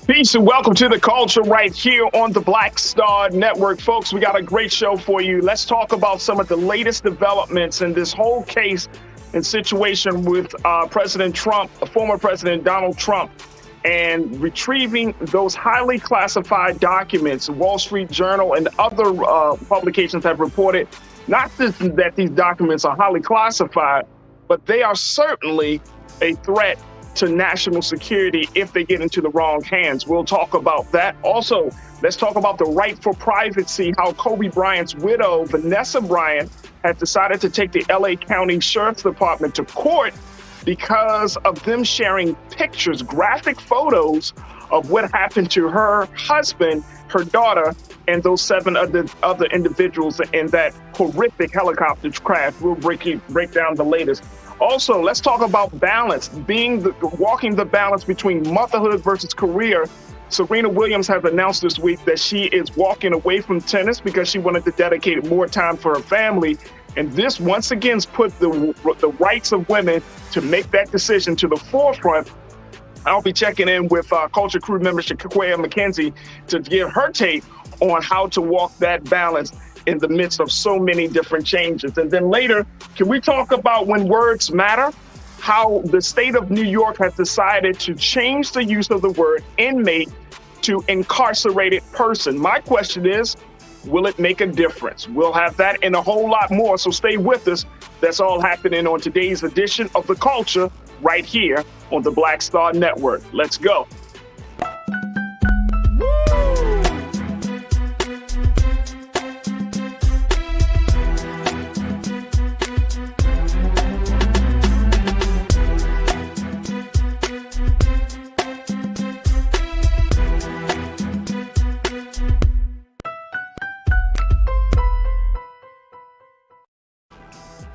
Peace and welcome to the culture right here on the Black Star Network. Folks, we got a great show for you. Let's talk about some of the latest developments in this whole case and situation with President Trump, former President Donald Trump, and retrieving those highly classified documents. Wall Street Journal and other publications have reported not just that these documents are highly classified, but they are certainly a threat to national security if they get into the wrong hands. We'll talk about that. Also, let's talk about the right for privacy, how Kobe Bryant's widow, Vanessa Bryant, has decided to take the LA County Sheriff's Department to court because of them sharing pictures, graphic photos of what happened to her husband, her daughter, and those 7 other individuals in that horrific helicopter crash. We'll break down the latest. Also, let's talk about balance, walking the balance between motherhood versus career. Serena Williams has announced this week that she is walking away from tennis because she wanted to dedicate more time for her family. And this once again has put the rights of women to make that decision to the forefront. I'll be checking in with Culture Crew member Shaquia McKenzie to give her take on how to walk that balance in the midst of so many different changes. And then later, can we talk about when words matter? How the state of New York has decided to change the use of the word inmate to incarcerated person. My question is, will it make a difference? We'll have that and a whole lot more, so stay with us. That's all happening on today's edition of The Culture right here on the Black Star Network. Let's go.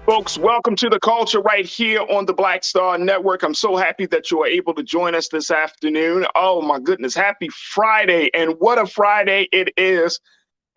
Folks, welcome to the culture right here on the Black Star Network. I'm so happy that you are able to join us this afternoon. Oh my goodness, happy Friday. And what a Friday it is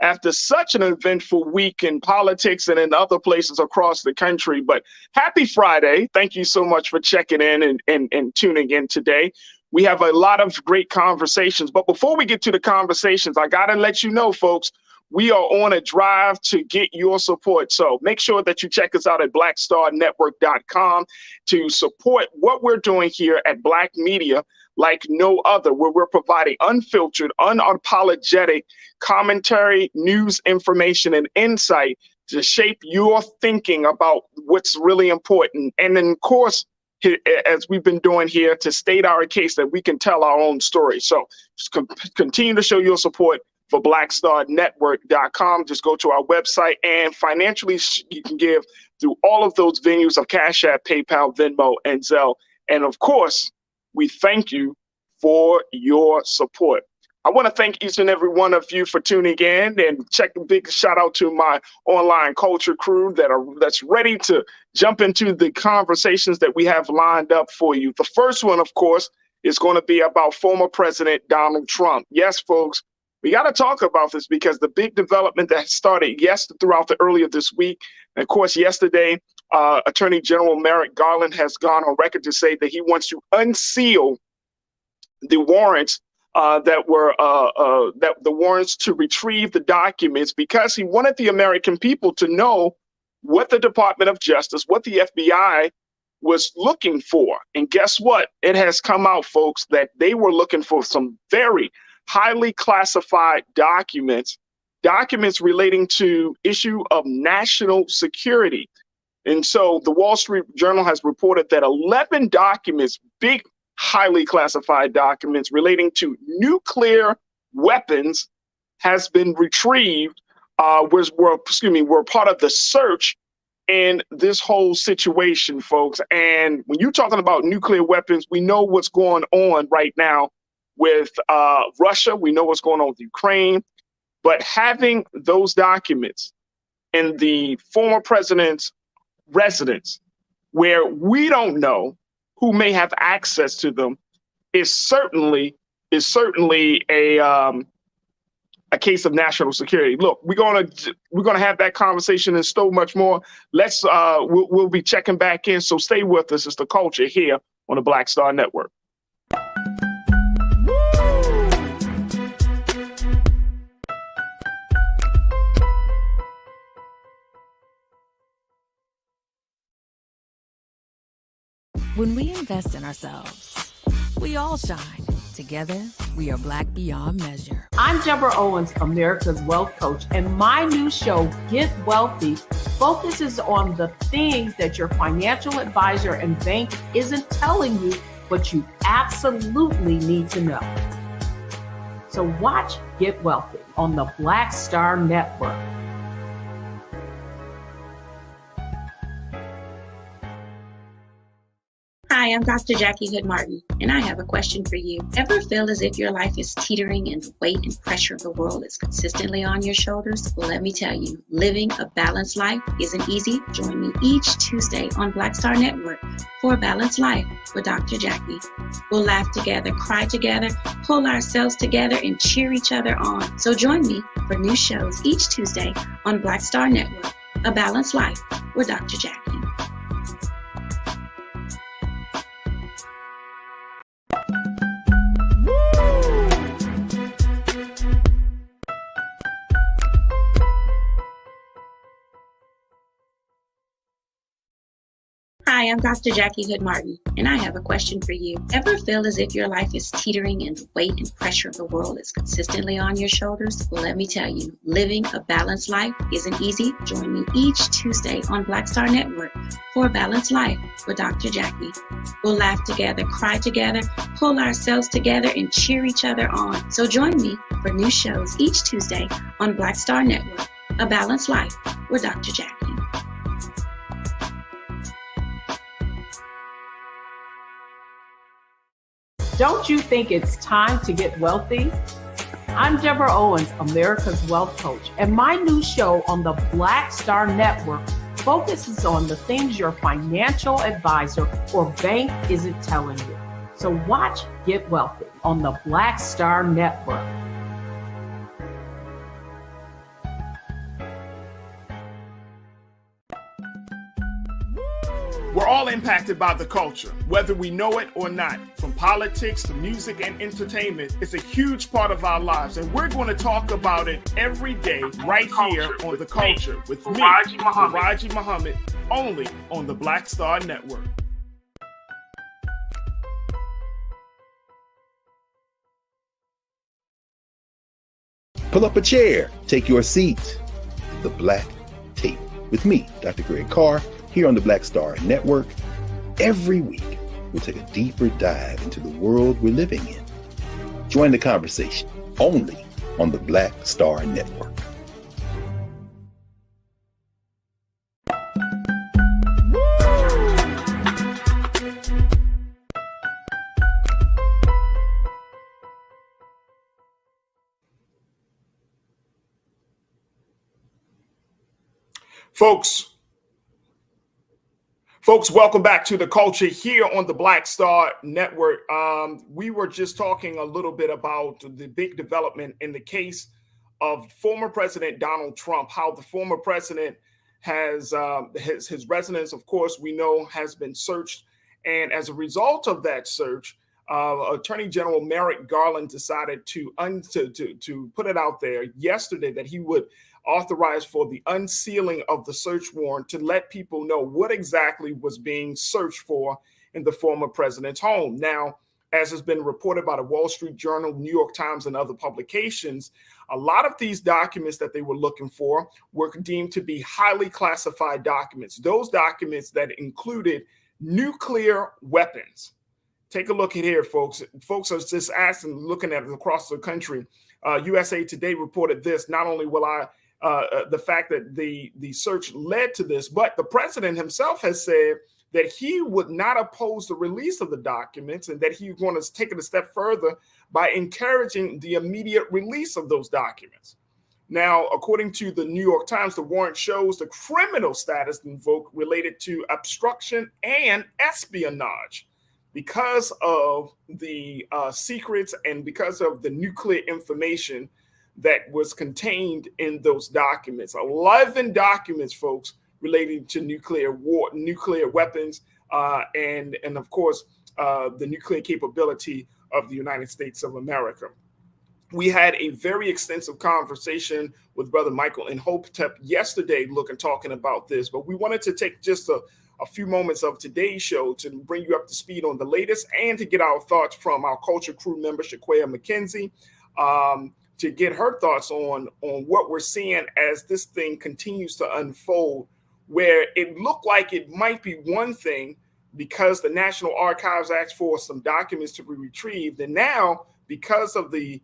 after such an eventful week in politics and in other places across the country. But happy Friday. Thank you so much for checking in and tuning in today. We have a lot of great conversations. But before we get to the conversations, I got to let you know, folks, we are on a drive to get your support. So make sure that you check us out at blackstarnetwork.com to support what we're doing here at Black Media like no other, where we're providing unfiltered, unapologetic commentary, news, information, and insight to shape your thinking about what's really important. And then, of course, as we've been doing here, to state our case that we can tell our own story. So just continue to show your support for blackstarnetwork.com. Just go to our website, and financially you can give through all of those venues of Cash App, PayPal, Venmo, and Zelle. And of course, we thank you for your support. I want to thank each and every one of you for tuning in, and check a big shout out to my online culture crew that's ready to jump into the conversations that we have lined up for you. The first one, of course, is going to be about former President Donald Trump. Yes, folks, we got to talk about this because the big development that started throughout the earlier this week, and of course, yesterday, Attorney General Merrick Garland has gone on record to say that he wants to unseal the warrants the warrants to retrieve the documents, because he wanted the American people to know what the Department of Justice, what the FBI was looking for. And guess what? It has come out, folks, that they were looking for some very highly classified documents relating to issue of national security. And so the Wall Street Journal has reported that 11 documents, big, highly classified documents relating to nuclear weapons, has been retrieved, were part of the search in this whole situation, folks. And when you're talking about nuclear weapons, we know what's going on right now with Russia. We know what's going on with Ukraine. But having those documents in the former president's residence, where we don't know who may have access to them, is certainly a case of national security. Look, we're gonna have that conversation and so much more. We'll be checking back in. So stay with us. It's the culture here on the Black Star Network. When we invest in ourselves, we all shine. Together, we are Black beyond measure. I'm Deborah Owens, America's Wealth Coach, and my new show, Get Wealthy, focuses on the things that your financial advisor and bank isn't telling you, but you absolutely need to know. So watch Get Wealthy on the Black Star Network. Hi, I'm Dr. Jackie Hood Martin, and I have a question for you. Ever feel as if your life is teetering and the weight and pressure of the world is consistently on your shoulders? Well, let me tell you, living a balanced life isn't easy. Join me each Tuesday on Black Star Network for a Balanced Life with Dr. Jackie. We'll laugh together, cry together, pull ourselves together, and cheer each other on. So join me for new shows each Tuesday on Black Star Network, A Balanced Life with Dr. Jackie. Hi, I'm Dr. Jackie Hood Martin, and I have a question for you. Ever feel as if your life is teetering and the weight and pressure of the world is consistently on your shoulders? Well, let me tell you, living a balanced life isn't easy. Join me each Tuesday on Black Star Network for a Balanced Life with Dr. Jackie. We'll laugh together, cry together, pull ourselves together, and cheer each other on. So join me for new shows each Tuesday on Black Star Network, A Balanced Life with Dr. Jackie. Don't you think it's time to get wealthy? I'm Deborah Owens, America's Wealth Coach, and my new show on the Black Star Network focuses on the things your financial advisor or bank isn't telling you. So watch Get Wealthy on the Black Star Network. We're all impacted by the culture, whether we know it or not. From politics to music and entertainment, it's a huge part of our lives, and we're going to talk about it every day right here on The Culture with me, Farajii Muhammad, only on the Black Star Network. Pull up a chair, take your seat. The Black Tape with me, Dr. Greg Carr, here on the Black Star Network. Every week, we'll take a deeper dive into the world we're living in. Join the conversation only on the Black Star Network. Folks, welcome back to The Culture here on the Black Star Network. We were just talking a little bit about the big development in the case of former President Donald Trump, how the former president has his residence, of course, we know has been searched. And as a result of that search, Attorney General Merrick Garland decided to put it out there yesterday that he would authorize for the unsealing of the search warrant to let people know what exactly was being searched for in the former president's home. Now, as has been reported by the Wall Street Journal, New York Times, and other publications, a lot of these documents that they were looking for were deemed to be highly classified documents. Those documents that included nuclear weapons. Take a look at here, folks. Folks are just asking, looking at it across the country. USA Today reported this. Not only will the fact that the search led to this, but the president himself has said that he would not oppose the release of the documents and that he's going to take it a step further by encouraging the immediate release of those documents. Now, according to the New York Times, the warrant shows the criminal status invoked related to obstruction and espionage because of the secrets and because of the nuclear information that was contained in those documents. 11 documents, folks, relating to nuclear weapons, and of course, the nuclear capability of the United States of America. We had a very extensive conversation with Brother Michael in Hopetep yesterday, talking about this, but we wanted to take just a few moments of today's show to bring you up to speed on the latest and to get our thoughts from our culture crew member, Shaquaya McKenzie, to get her thoughts on what we're seeing as this thing continues to unfold, where it looked like it might be one thing because the National Archives asked for some documents to be retrieved. And now, because of the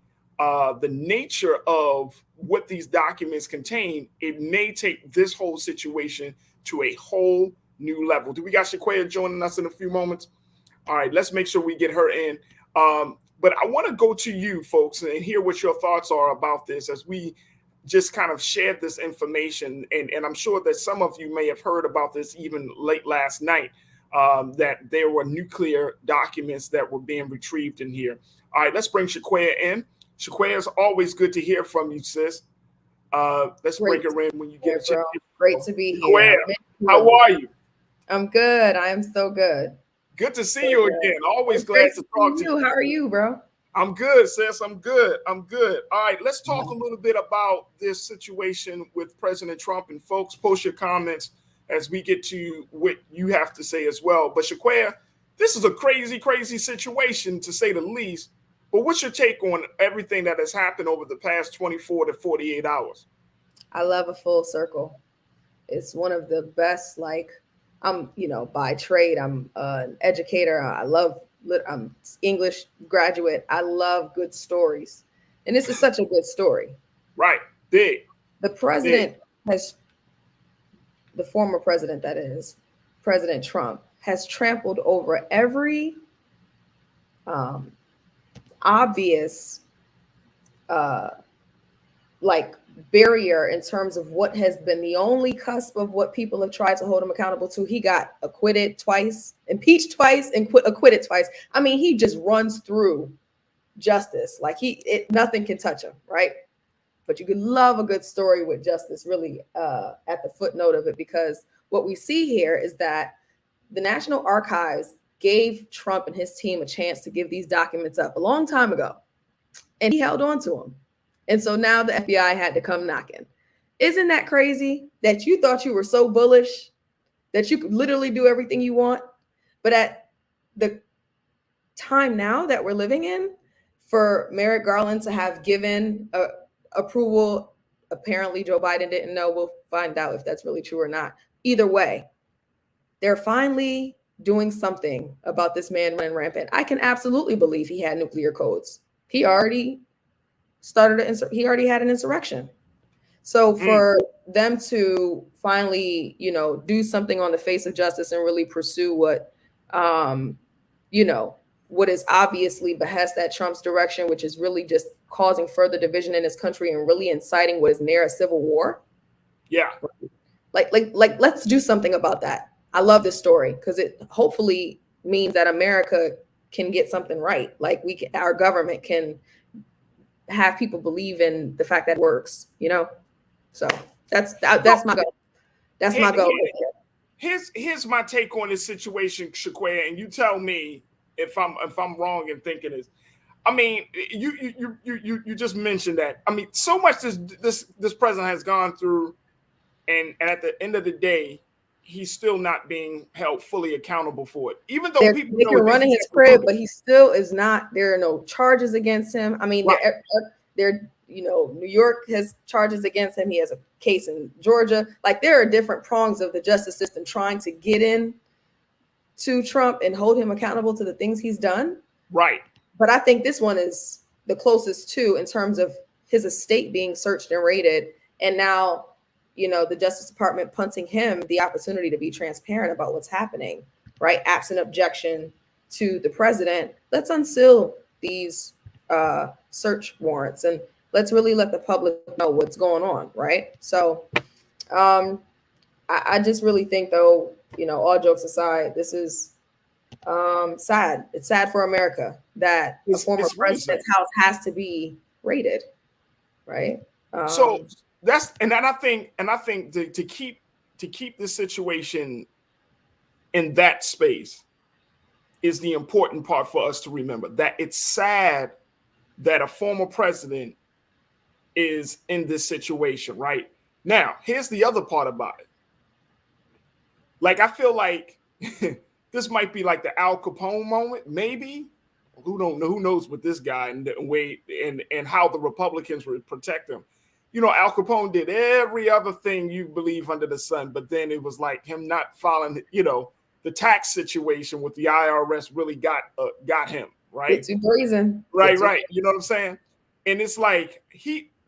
nature of what these documents contain, it may take this whole situation to a whole new level. Do we got Shaquaya joining us in a few moments? All right, let's make sure we get her in. But I want to go to you folks and hear what your thoughts are about this as we just kind of shared this information. And I'm sure that some of you may have heard about this even late last night, that there were nuclear documents that were being retrieved in here. All right, let's bring Shaquaya in. Shaquaya, it's always good to hear from you, sis. Let's bring her in when you get a chance. Great to be Shaquaya, here. how are you? I'm good. I am so good. Good to see you again. Always glad to talk to you. How are you, bro? I'm good, sis. I'm good. All right, let's talk a little bit about this situation with President Trump. And folks, post your comments as we get to what you have to say as well. But Shaquaya, this is a crazy, crazy situation to say the least. But what's your take on everything that has happened over the past 24 to 48 hours? I love a full circle. It's one of the best, I'm, by trade, I'm an educator. I'm English graduate. I love good stories. And this is such a good story. Right. Big. The president the former president, that is, President Trump, has trampled over every obvious barrier in terms of what has been the only cusp of what people have tried to hold him accountable to. He got acquitted twice, impeached twice, and acquitted twice. I mean, he just runs through justice nothing can touch him, right? But you could love a good story with justice really at the footnote of it, because what we see here is that the National Archives gave Trump and his team a chance to give these documents up a long time ago, and he held on to them. And so now the FBI had to come knocking. Isn't that crazy that you thought you were so bullish that you could literally do everything you want? But at the time now that we're living in, for Merrick Garland to have given approval, apparently Joe Biden didn't know. We'll find out if that's really true or not. Either way, they're finally doing something about this man running rampant. I can absolutely believe he had nuclear codes. He already he already had an insurrection. So for them to finally, do something on the face of justice and really pursue what, what is obviously behest at Trump's direction, which is really just causing further division in his country and really inciting what is near a civil war. Yeah. Let's do something about that. I love this story because it hopefully means that America can get something right. Our government can have people believe in the fact that it works, So that's my goal. That's my goal. Here's my take on this situation, Shaquaya, and you tell me if I'm wrong in thinking this. I mean, you just mentioned that. I mean, so much this president has gone through, and at the end of the day, he's still not being held fully accountable for it. Even though people know running his crib, but he still is not. There are no charges against him. I mean, right. New York has charges against him. He has a case in Georgia. There are different prongs of the justice system trying to get in to Trump and hold him accountable to the things he's done. Right. But I think this one is the closest to, in terms of his estate being searched and raided. And now, the Justice Department punting him the opportunity to be transparent about what's happening, right? Absent objection to the president. Let's unseal these search warrants and let's really let the public know what's going on, right? So I just really think, though, all jokes aside, this is sad. It's sad for America that a former president's house has to be raided, right? So that's and I think to keep this situation in that space is the important part for us to remember, that it's sad that a former president is in this situation right now. Here's the other part about it. Like, I feel like this might be like the Al Capone moment, maybe. Who don't know? Who knows with this guy and the way and how the Republicans would protect him. You know, Al Capone did every other thing you believe under the sun, but then it was like him not following, you know, the tax situation with the IRS really got him, right? It's too brazen. Right. You know what I'm saying? And it's like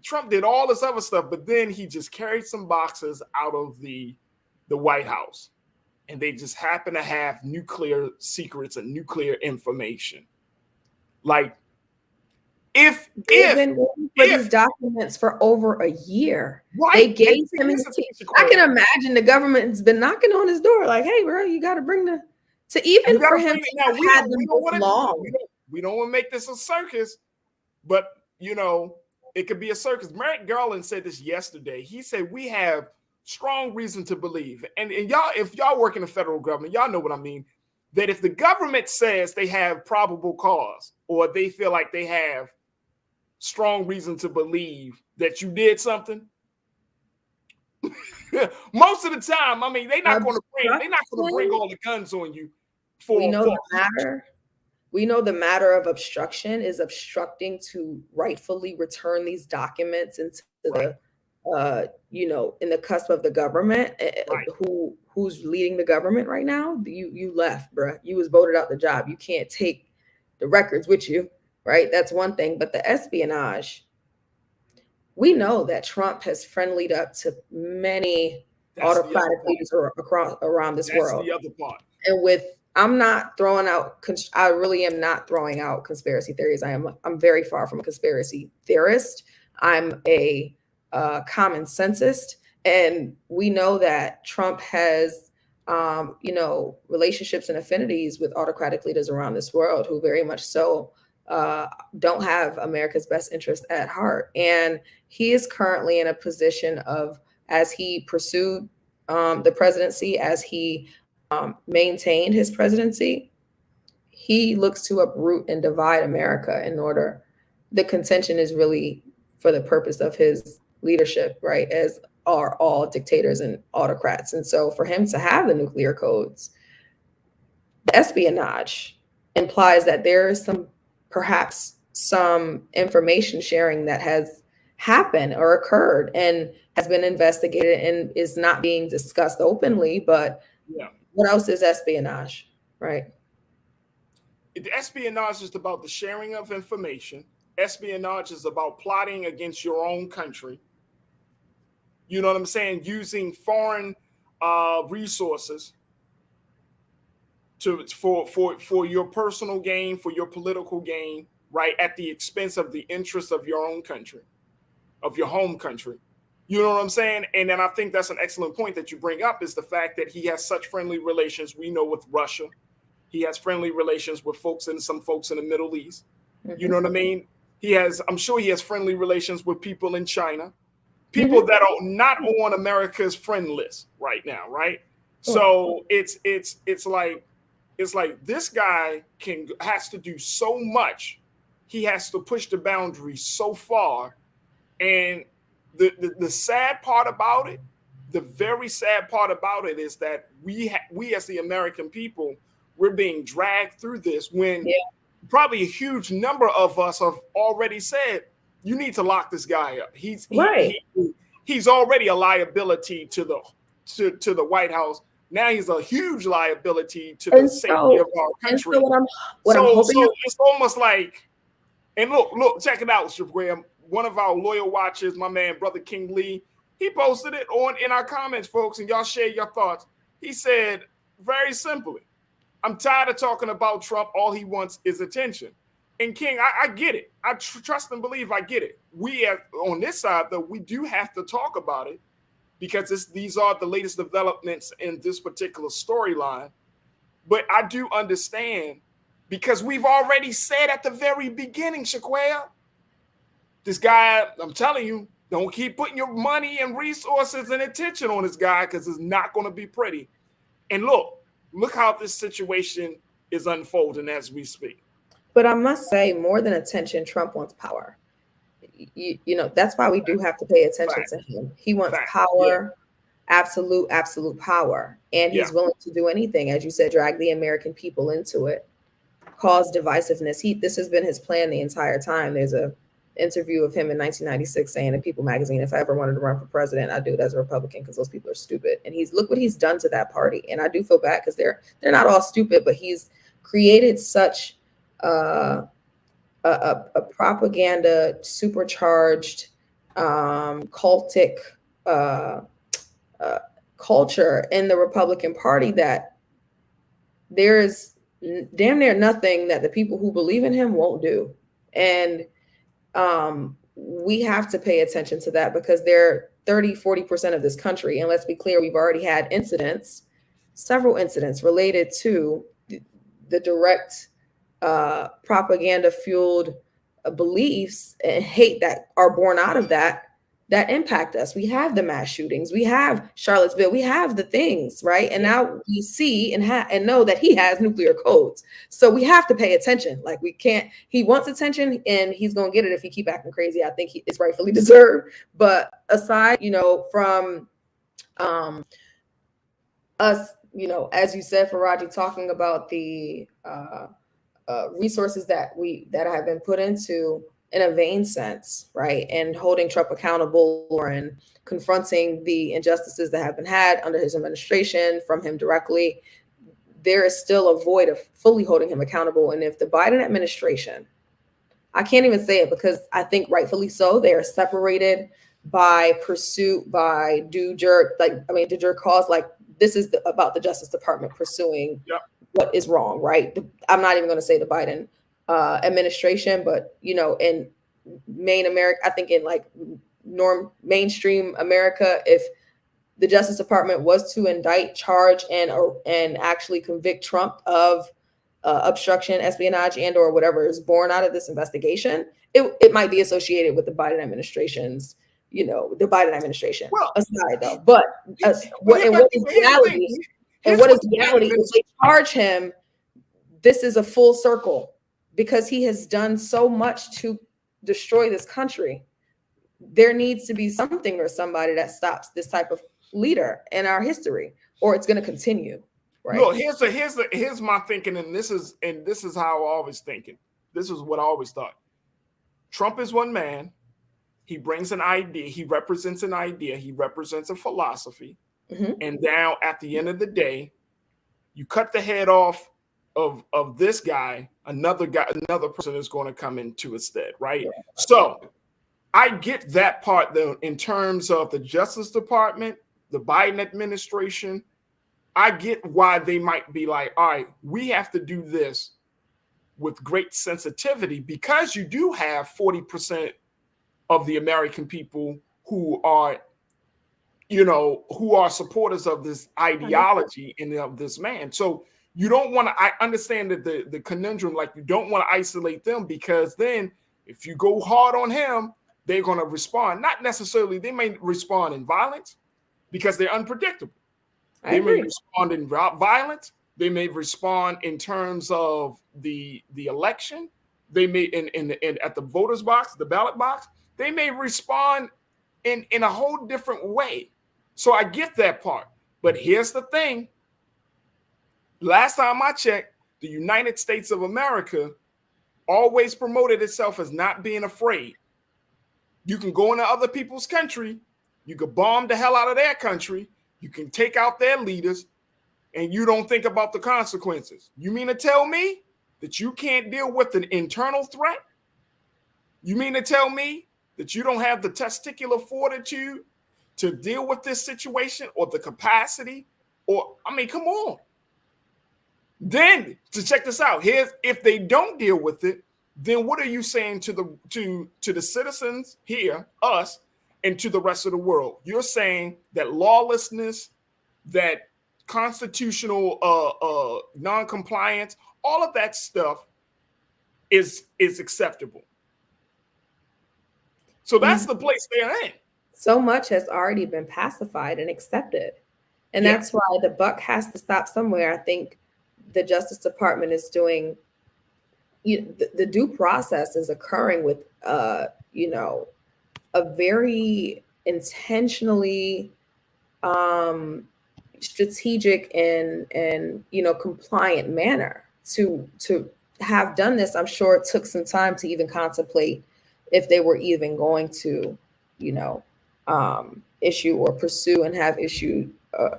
Trump did all this other stuff, but then he just carried some boxes out of the White House, and they just happen to have nuclear secrets and nuclear information. Like, if been waiting for these documents for over a year, right, they gave him his I can imagine the government's been knocking on his door, like, "Hey, bro, you got to bring to even for him to have had them this long." We don't want to make this a circus, but you know, it could be a circus. Merrick Garland said this yesterday. He said we have strong reason to believe, and y'all, if y'all work in the federal government, y'all know what I mean. That if the government says they have probable cause or they feel like they have strong reason to believe that you did something, most of the time, I mean, they're not going to bring all the guns on you. We know the matter of obstruction is obstructing to rightfully return these documents into the you know, in the cusp of the government. Who's leading the government right now? You left, bruh. You was voted out the job. You can't take the records with you, right? That's one thing. But the espionage, we know that Trump has friendlied up to many autocratic leaders around this world. That's the other part. And I'm not throwing out, I really am not throwing out conspiracy theories. I'm very far from a conspiracy theorist. I'm a common sensist, and we know that Trump has, you know, relationships and affinities with autocratic leaders around this world who very much so don't have America's best interest at heart. And he is currently in a position of, as he pursued the presidency, as he maintained his presidency, he looks to uproot and divide America in order. The contention is really for the purpose of his leadership, right? As are all dictators and autocrats. And so for him to have the nuclear codes, the espionage implies that there is perhaps some information sharing that has happened or occurred and has been investigated and is not being discussed openly. But what else is espionage, right? The espionage is about the sharing of information. Espionage is about plotting against your own country. You know what I'm saying? Using foreign resources for your personal gain, for your political gain, right? At the expense of the interests of your own country, of your home country. You know what I'm saying? And then I think that's an excellent point that you bring up, is the fact that he has such friendly relations, we know, with Russia. He has friendly relations with some folks in the Middle East. You know what I mean? I'm sure he has friendly relations with people in China. People that are not on America's friend list right now, right? So it's like this guy has to do so much. He has to push the boundaries so far. And the sad part about it, the very sad part about it, is that we as the American people, we're being dragged through this when probably a huge number of us have already said, you need to lock this guy up. He's already a liability to the White House. Now he's a huge liability to the safety of our country. So it's almost like, and look, check it out, Shaquem. One of our loyal watchers, my man, Brother King Lee, he posted it in our comments, folks, and y'all share your thoughts. He said, very simply, I'm tired of talking about Trump. All he wants is attention. And King, I get it. I trust and believe I get it. We on this side, though, we do have to talk about it because these are the latest developments in this particular storyline. But I do understand, because we've already said at the very beginning, Shaquaya, this guy, I'm telling you, don't keep putting your money and resources and attention on this guy, because it's not going to be pretty. And look how this situation is unfolding as we speak. But I must say, more than attention, Trump wants power. You know, that's why we do have to pay attention to him. He wants power absolute power. And he's willing to do anything, as you said, drag the American people into it, cause divisiveness. This has been his plan the entire time. There's a interview of him in 1996 saying in People magazine, if I ever wanted to run for president, I'd do it as a Republican because those people are stupid. And look what he's done to that party. And I do feel bad because they're not all stupid, but he's created such a propaganda supercharged cultic culture in the Republican Party that there is damn near nothing that the people who believe in him won't do. And we have to pay attention to that because they're 30-40% of this country. And let's be clear, we've already had several incidents related to the direct propaganda fueled beliefs and hate that are born out of that impact us. We have the mass shootings, we have Charlottesville, we have the things, right? And now we see and know that he has nuclear codes. So we have to pay attention. Like he wants attention and he's going to get it if he keep acting crazy. I think it's rightfully deserved. But aside, from us, as you said, Farajii, talking about the resources that have been put into in a vain sense, right? And holding Trump accountable and confronting the injustices that have been had under his administration from him directly, there is still a void of fully holding him accountable. And if the Biden administration, I can't even say it because I think rightfully so, they are separated by pursuit, by do jerk cause. Like this is about the Justice Department pursuing what is wrong, right? I'm not even going to say the Biden administration, but in main America, I think in like mainstream America, if the Justice Department was to indict, charge, and actually convict Trump of obstruction, espionage, and/or whatever is born out of this investigation, it might be associated with the Biden administration's, the Biden administration. Well, aside though, but what is reality? And what is reality? If they charge him, this is a full circle. Because he has done so much to destroy this country, there needs to be something or somebody that stops this type of leader in our history, or it's going to continue. Right? No, here's my thinking, and this is how I always thinking. This is what I always thought. Trump is one man. He brings an idea. He represents an idea. He represents a philosophy. Mm-hmm. And now, at the end of the day, you cut the head off of this guy, another person is going to come into his stead, right? Yeah. So I get that part though, in terms of the Justice Department, the Biden administration. I get why they might be like, all right, we have to do this with great sensitivity because you do have 40% of the American people who are supporters of this ideology and of this man. So you don't want to, I understand that the conundrum, like you don't want to isolate them because then if you go hard on him, they're going to respond. Not necessarily, they may respond in violence because they're unpredictable. They may respond in violence. They may respond in terms of the election. They may in at the voters box, the ballot box. They may respond in a whole different way. So I get that part. But here's the thing. Last time I checked, the United States of America always promoted itself as not being afraid. You can go into other people's country, you can bomb the hell out of their country, you can take out their leaders, and you don't think about the consequences. You mean to tell me that you can't deal with an internal threat? You mean to tell me that you don't have the testicular fortitude to deal with this situation or the capacity? Or, I mean, come on. Then to check this out, if they don't deal with it, then what are you saying to the citizens here, us, and to the rest of the world? You're saying that lawlessness, that constitutional non-compliance, all of that stuff is acceptable. So that's the place they're in. So much has already been pacified and accepted. And that's why the buck has to stop somewhere. I think the Justice Department is doing, the due process is occurring with, a very intentionally strategic and compliant manner to have done this. I'm sure it took some time to even contemplate if they were even going to, issue or pursue and have issued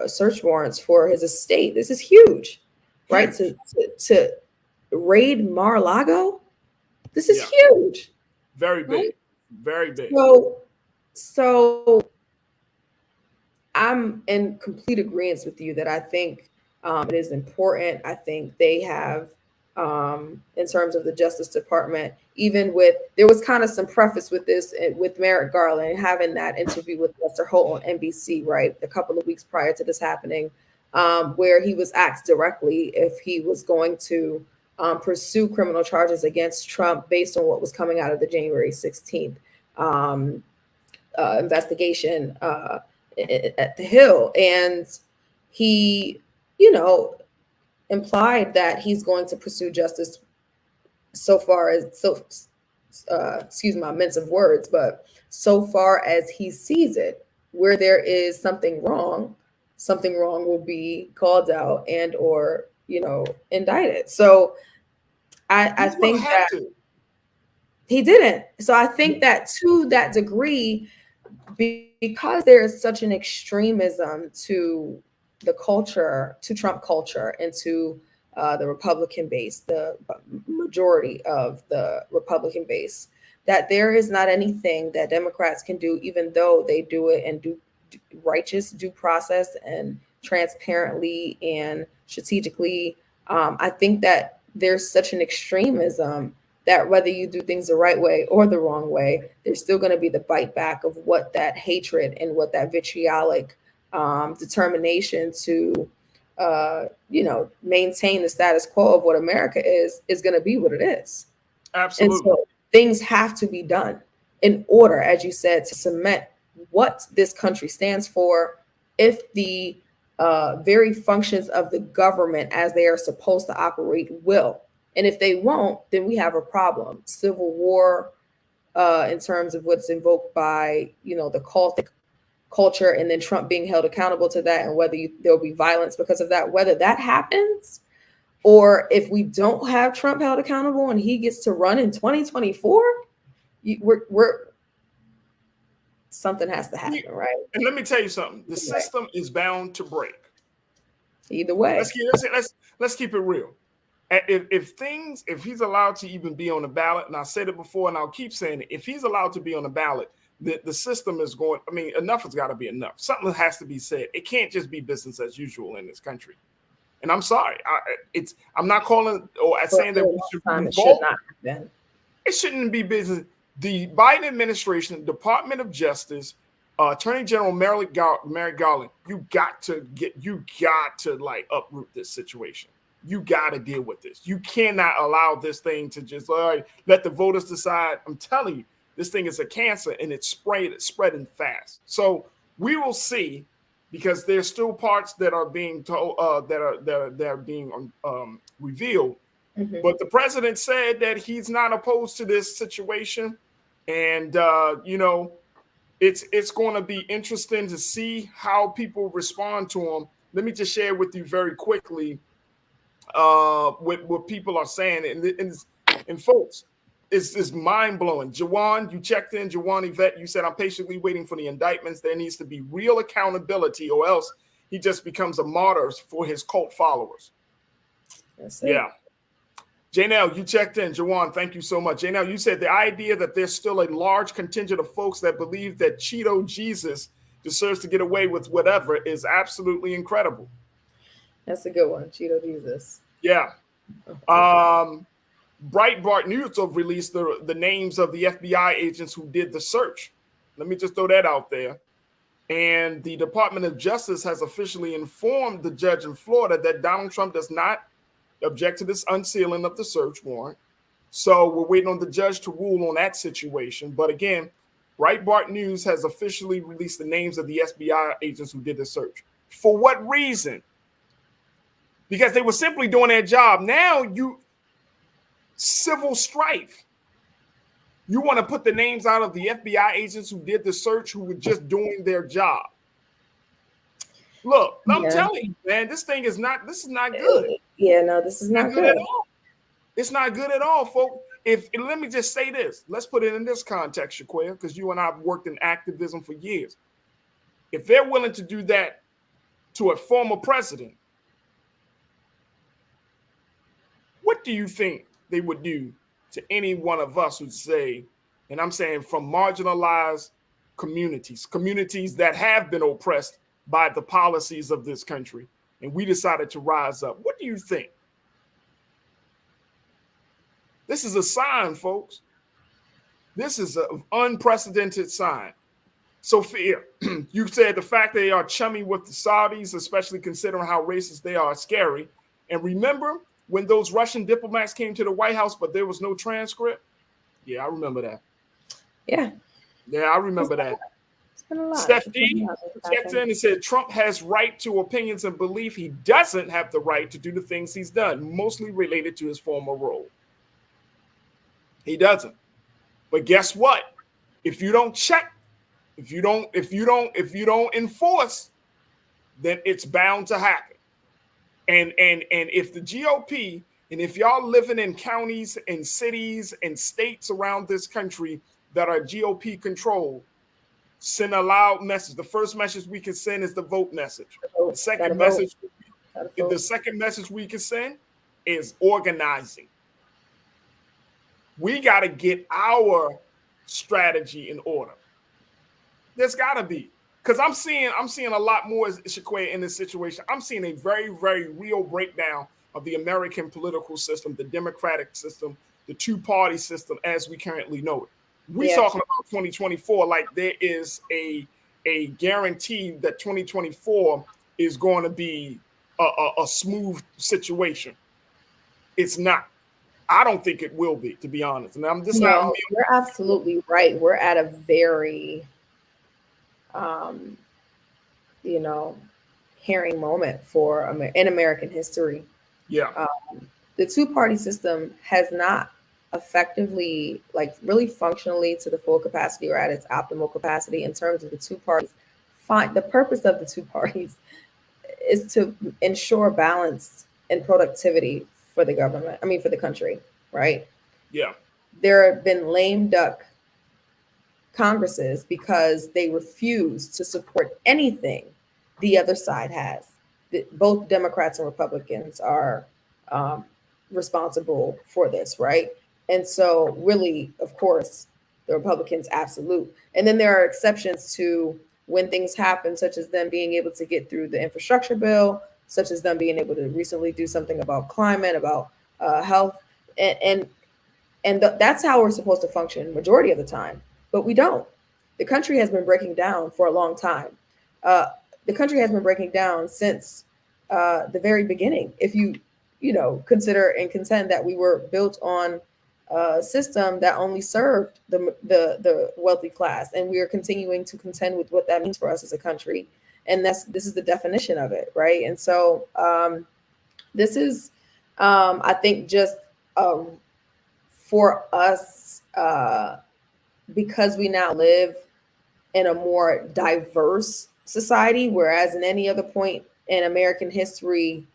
search warrants for his estate. This is huge, right? To raid Mar-a-Lago. This is huge. Very big, right? Very big. So I'm in complete agreement with you that I think it is important. I think they have, in terms of the Justice Department, even with, there was kind of some preface with this, with Merrick Garland having that interview with Lester Holt on NBC, right, a couple of weeks prior to this happening, where he was asked directly if he was going to pursue criminal charges against Trump based on what was coming out of the January 16th investigation at the Hill. And he, implied that he's going to pursue justice so far as, excuse my mince of words, but so far as he sees it, where there is something wrong will be called out and or, indicted. So I think that he didn't. So I think that to that degree, because there is such an extremism to the culture, to Trump culture, and to the Republican base, the majority of the Republican base, that there is not anything that Democrats can do, even though they do it and do righteous due process and transparently and strategically. I think that there's such an extremism that whether you do things the right way or the wrong way, there's still going to be the bite back of what that hatred and what that vitriolic determination to, maintain the status quo of what America is going to be what it is. Absolutely. And so things have to be done in order, as you said, to cement what this country stands for. If the very functions of the government as they are supposed to operate will, and if they won't, then we have a problem. Civil war, in terms of what's invoked by, the cultic culture, and then Trump being held accountable to that, and whether there'll be violence because of that, whether that happens, or if we don't have Trump held accountable and he gets to run in 2024, something has to happen, right? And let me tell you something: the system is bound to break. Either way, let's keep it real. If he's allowed to even be on the ballot, and I said it before, and I'll keep saying it, if he's allowed to be on the ballot, the system is going. I mean, enough has got to be enough. Something has to be said. It can't just be business as usual in this country. And I'm sorry, I'm not calling or saying that we should revolt. It shouldn't be business. The Biden administration, Department of Justice, Attorney General Merrick Garland, you got to like uproot this situation. You got to deal with this. You cannot allow this thing to just let the voters decide. I'm telling you, this thing is a cancer, and it's spreading fast. So we will see, because there's still parts that are being told that are being revealed. Mm-hmm. But the president said that he's not opposed to this situation, and it's going to be interesting to see how people respond to him. Let me just share with you very quickly what people are saying, and folks, it's mind-blowing. Jawan, you checked in. Jawan Yvette, you said, I'm patiently waiting for the indictments. There needs to be real accountability, or else he just becomes a martyr for his cult followers. Yeah. Janelle, you checked in. Jawan, thank you so much. Janelle, you said the idea that there's still a large contingent of folks that believe that Cheeto Jesus deserves to get away with whatever is absolutely incredible. That's a good one, Cheeto Jesus. Yeah. Breitbart News have released the names of the FBI agents who did the search. Let me just throw that out there. And the Department of Justice has officially informed the judge in Florida that Donald Trump does not object to this unsealing of the search warrant. So we're waiting on the judge to rule on that situation. But again, Breitbart News has officially released the names of the FBI agents who did the search. For what reason? Because they were simply doing their job. Now civil strife. You want to put the names out of the FBI agents who did the search, who were just doing their job. Look, I'm Yeah. telling you, man, this is not good. Yeah, no, this is not good. At all. It's not good at all, folks. Let me just say this. Let's put it in this context, Shaquille, because you and I have worked in activism for years. If they're willing to do that to a former president, what do you think they would do to any one of us who say, and I'm saying from marginalized communities that have been oppressed by the policies of this country, and we decided to rise up? What do you think? This is a sign, folks. This is an unprecedented sign. Sophia, you said the fact they are chummy with the Saudis, especially considering how racist they are, is scary. And remember when those Russian diplomats came to the White House, but there was no transcript? Yeah, I remember that. Yeah. Yeah, I remember that. It's been a lot. Steph D checked in and said Trump has right to opinions and belief. He doesn't have the right to do the things he's done, mostly related to his former role. He doesn't. But guess what? If you don't check, if you don't enforce, then it's bound to happen. And if the GOP, and if y'all living in counties and cities and states around this country that are GOP controlled, send a loud message. The first message we can send is the vote message. The second message we can send is organizing. We got to get our strategy in order. There's got to be, because I'm seeing a lot more, Shaquille, in this situation. I'm seeing a very, very real breakdown of the American political system, the democratic system, the two-party system as we currently know it. We're talking about 2024 like there is a guarantee that 2024 is going to be a smooth situation. It's not. I don't think it will be, to be honest. And I'm just not. You're absolutely right. We're at a very, herring moment in American history. Yeah. The two-party system has not effectively, really functionally to the full capacity or at its optimal capacity in terms of the two parties. The purpose of the two parties is to ensure balance and productivity for the government. For the country, right? Yeah. There have been lame duck Congresses because they refuse to support anything the other side has. Both Democrats and Republicans are responsible for this, right? And so really, of course, the Republicans, absolute. And then there are exceptions to when things happen, such as them being able to get through the infrastructure bill, such as them being able to recently do something about climate, about health. And that's how we're supposed to function majority of the time. But we don't. The country has been breaking down for a long time. The country has been breaking down since the very beginning. If you consider and contend that we were built on a system that only served the wealthy class, and we are continuing to contend with what that means for us as a country. And this is the definition of it, right? And so this is, I think, just for us, because we now live in a more diverse society, whereas in any other point in American history,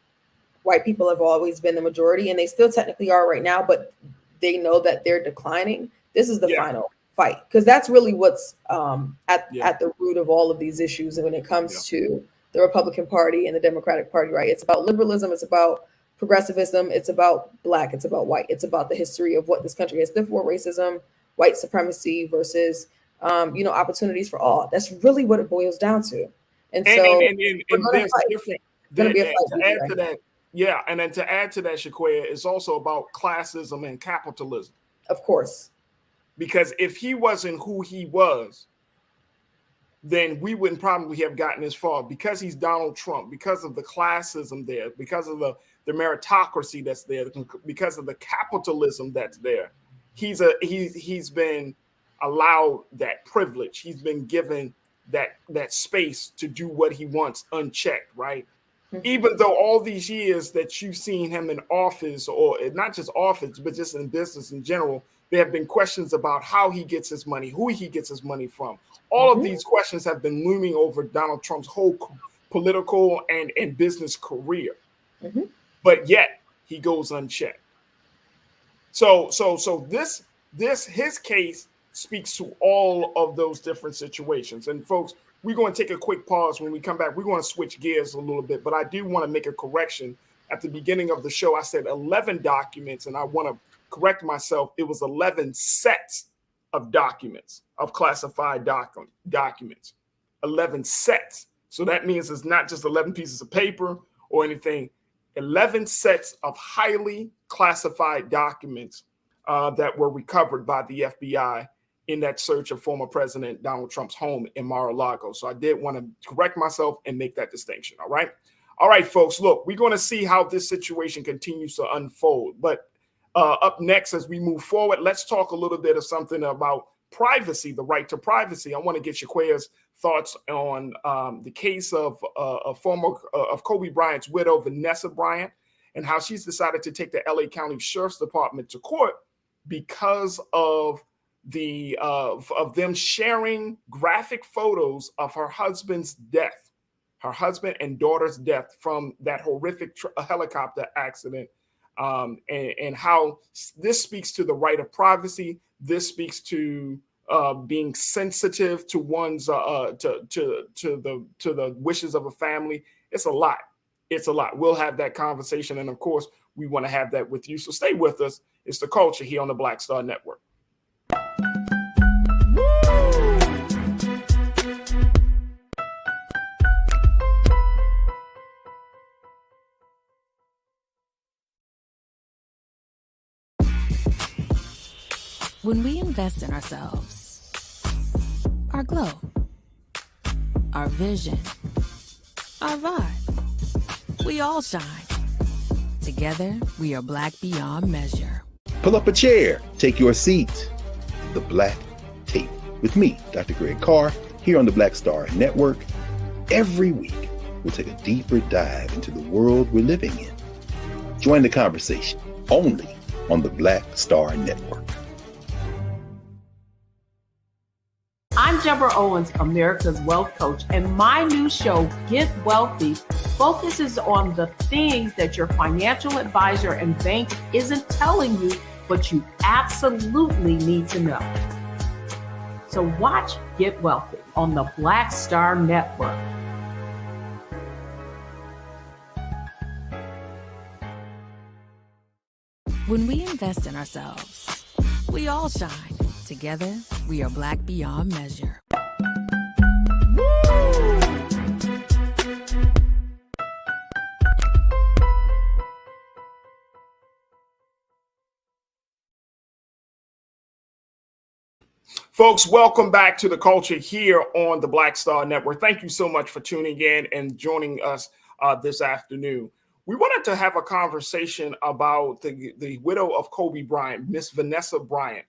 white people have always been the majority, and they still technically are right now, but they know that they're declining. This is the final fight, because that's really what's at the root of all of these issues. And when it comes to the Republican Party and the Democratic Party, right? It's about liberalism. It's about progressivism. It's about Black. It's about white. It's about the history of what this country has stood for: racism, white supremacy versus, opportunities for all. That's really what it boils down to. And there's different. Going to be a fight. To add to that, and then to add to that, Shaquille, it's also about classism and capitalism. Of course. Because if he wasn't who he was, then we wouldn't probably have gotten as far. Because he's Donald Trump, because of the classism there, because of the meritocracy that's there, because of the capitalism that's there, he's been allowed that privilege. He's been given that space to do what he wants unchecked, right? Mm-hmm. Even though all these years that you've seen him in office, or not just office, but just in business in general, there have been questions about how he gets his money, who he gets his money from. All of these questions have been looming over Donald Trump's whole political and business career. Mm-hmm. But yet he goes unchecked. So his case speaks to all of those different situations. And folks, we're going to take a quick pause. When we come back, we're going to switch gears a little bit, but I do want to make a correction. At the beginning of the show, I said 11 documents, and I want to correct myself. It was 11 sets of documents, of classified documents, 11 sets. So that means it's not just 11 pieces of paper or anything. 11 sets of highly classified documents that were recovered by the FBI in that search of former President Donald Trump's home in Mar-a-Lago. So I did want to correct myself and make that distinction. All right. All right, folks, look, we're going to see how this situation continues to unfold. But up next, as we move forward, let's talk a little bit of something about privacy, the right to privacy. I want to get Shaquaya's thoughts on the case of Kobe Bryant's widow, Vanessa Bryant, and how she's decided to take the LA County Sheriff's Department to court because of them sharing graphic photos of her husband's death, her husband and daughter's death from that horrific helicopter accident, and how this speaks to the right of privacy. This speaks to being sensitive to one's to the wishes of a family. It's a lot. It's a lot. We'll have that conversation, and of course, we want to have that with you. So stay with us. It's The Culture here on the Black Star Network. When we invest in ourselves, our glow, our vision, our vibe, we all shine. Together, we are black beyond measure. Pull up a chair, take your seat. The Black Tape with me, Dr. Greg Carr, here on the Black Star Network. Every week, we'll take a deeper dive into the world we're living in. Join the conversation only on the Black Star Network. I'm Deborah Owens, America's Wealth Coach, and my new show, Get Wealthy, focuses on the things that your financial advisor and bank isn't telling you, but you absolutely need to know. So watch Get Wealthy on the Black Star Network. When we invest in ourselves, we all shine. Together, we are black beyond measure. Folks, welcome back to The Culture here on the Black Star Network. Thank you so much for tuning in and joining us this afternoon. We wanted to have a conversation about the widow of Kobe Bryant, Miss Vanessa Bryant,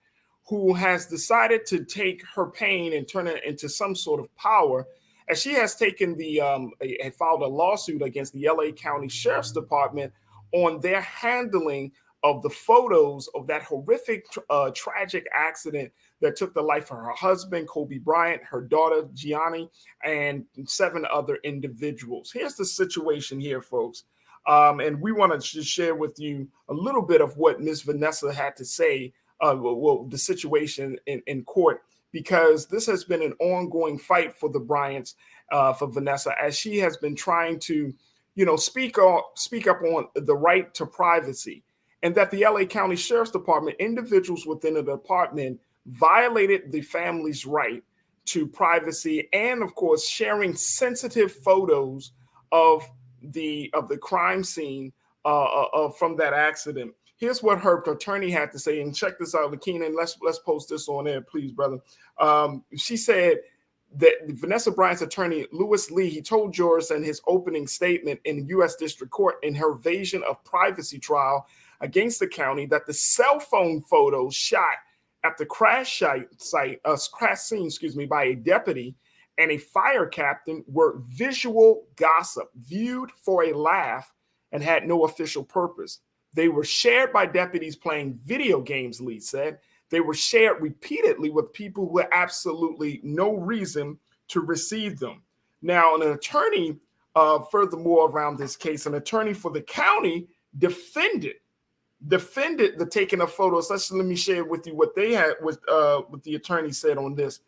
who has decided to take her pain and turn it into some sort of power, as she has taken filed a lawsuit against the LA County Sheriff's Department on their handling of the photos of that horrific, tragic accident that took the life of her husband, Kobe Bryant, her daughter, Gianni, and 7 other individuals. Here's the situation here, folks. And we want to share with you a little bit of what Ms. Vanessa had to say, the situation in court, because this has been an ongoing fight for the Bryants, for Vanessa, as she has been trying to, speak up on the right to privacy, and that the LA County Sheriff's Department, individuals within the department, violated the family's right to privacy, and of course, sharing sensitive photos of the crime scene from that accident. Here's what her attorney had to say, and check this out, Keenan. Let's post this on there, please, brother. She said that Vanessa Bryant's attorney, Louis Lee, he told jurors in his opening statement in U.S. District Court in her evasion of privacy trial against the county that the cell phone photos shot at the crash scene, by a deputy and a fire captain were visual gossip, viewed for a laugh, and had no official purpose. They were shared by deputies playing video games, Lee said. They were shared repeatedly with people who had absolutely no reason to receive them. Now, an attorney furthermore around this case. An attorney for the county defended the taking of photos. Let me share with you what they had, what the attorney said on this.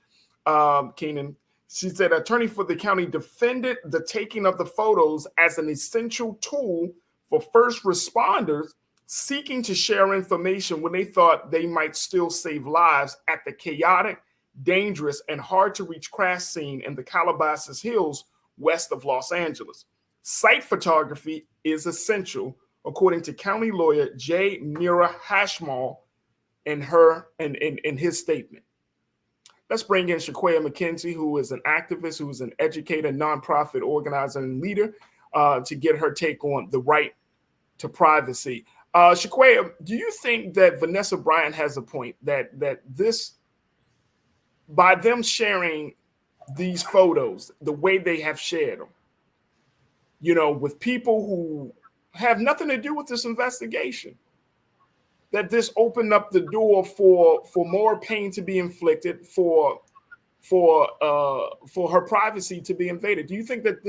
Keenan, she said, attorney for the county defended the taking of the photos as an essential tool for first responders seeking to share information when they thought they might still save lives at the chaotic, dangerous, and hard to reach crash scene in the Calabasas Hills west of Los Angeles. Site photography is essential, according to county lawyer J. Mira Hashmal in his statement. Let's bring in Shaquaya McKenzie, who is an activist, who is an educator, nonprofit organizer, and leader, to get her take on the right to privacy. Shaquaya, do you think that Vanessa Bryant has a point that this, by them sharing these photos the way they have shared them, with people who have nothing to do with this investigation, that this opened up the door for more pain to be inflicted, for her privacy to be invaded? Do you think that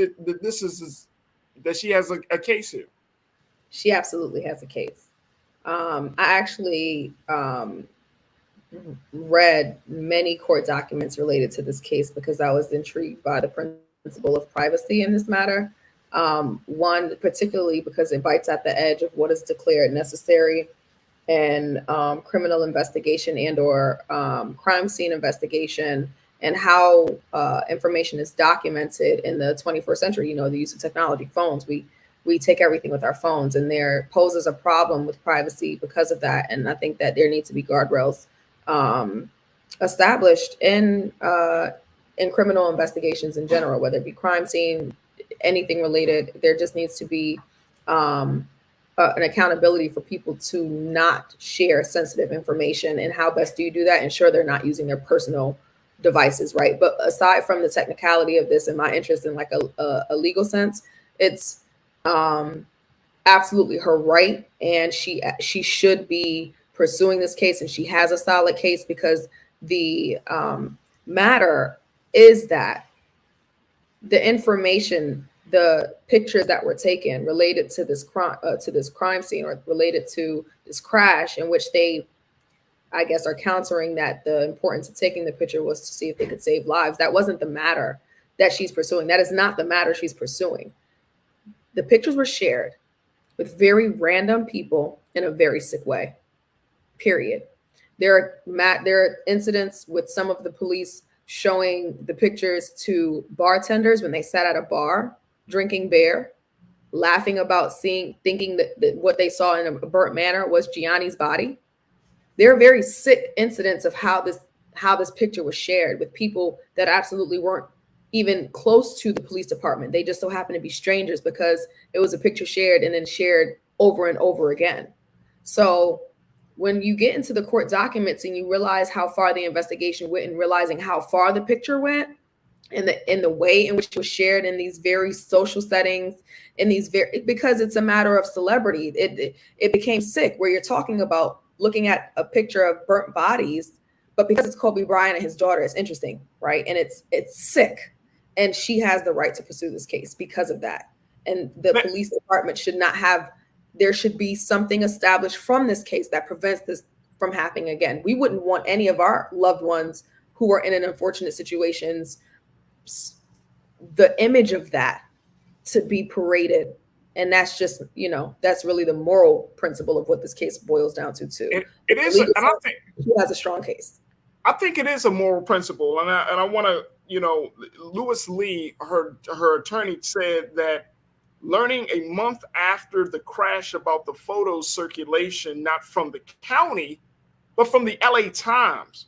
that she has a case here? She absolutely has a case. I actually read many court documents related to this case because I was intrigued by the principle of privacy in this matter. One, particularly because it bites at the edge of what is declared necessary in criminal investigation and or crime scene investigation, and how information is documented in the 21st century. The use of technology, phones. We take everything with our phones, and there poses a problem with privacy because of that. And I think that there need to be guardrails established in criminal investigations in general, whether it be crime scene, anything related. There just needs to be an accountability for people to not share sensitive information. And how best do you do that? Ensure they're not using their personal devices, right? But aside from the technicality of this and my interest in like a legal sense, it's absolutely her right, and she should be pursuing this case, and she has a solid case, because the matter is that the information, the pictures that were taken related to this crime scene, or related to this crash, in which they, I guess, are countering that the importance of taking the picture was to see if they could save lives. That wasn't the matter that she's pursuing. That is not the matter she's pursuing. The pictures were shared with very random people in a very sick way, period. There are incidents with some of the police showing the pictures to bartenders when they sat at a bar drinking beer, laughing about thinking that what they saw in a burnt manner was Gianni's body. There are very sick incidents of how this picture was shared with people that absolutely weren't even close to the police department. They just so happened to be strangers because it was a picture shared and then shared over and over again. So when you get into the court documents and you realize how far the investigation went, and realizing how far the picture went, and the way in which it was shared in these very social settings, because it's a matter of celebrity, it became sick, where you're talking about looking at a picture of burnt bodies, but because it's Kobe Bryant and his daughter, it's interesting, right? And it's sick. And she has the right to pursue this case because of that. And the police department there should be something established from this case that prevents this from happening again. We wouldn't want any of our loved ones who are in an unfortunate situations, the image of that to be paraded. And that's just, that's really the moral principle of what this case boils down to too. It is, and I think she has a strong case. I think it is a moral principle, and I want to, Lewis Lee, her attorney, said that learning a month after the crash about the photos circulation, not from the county, but from the LA Times,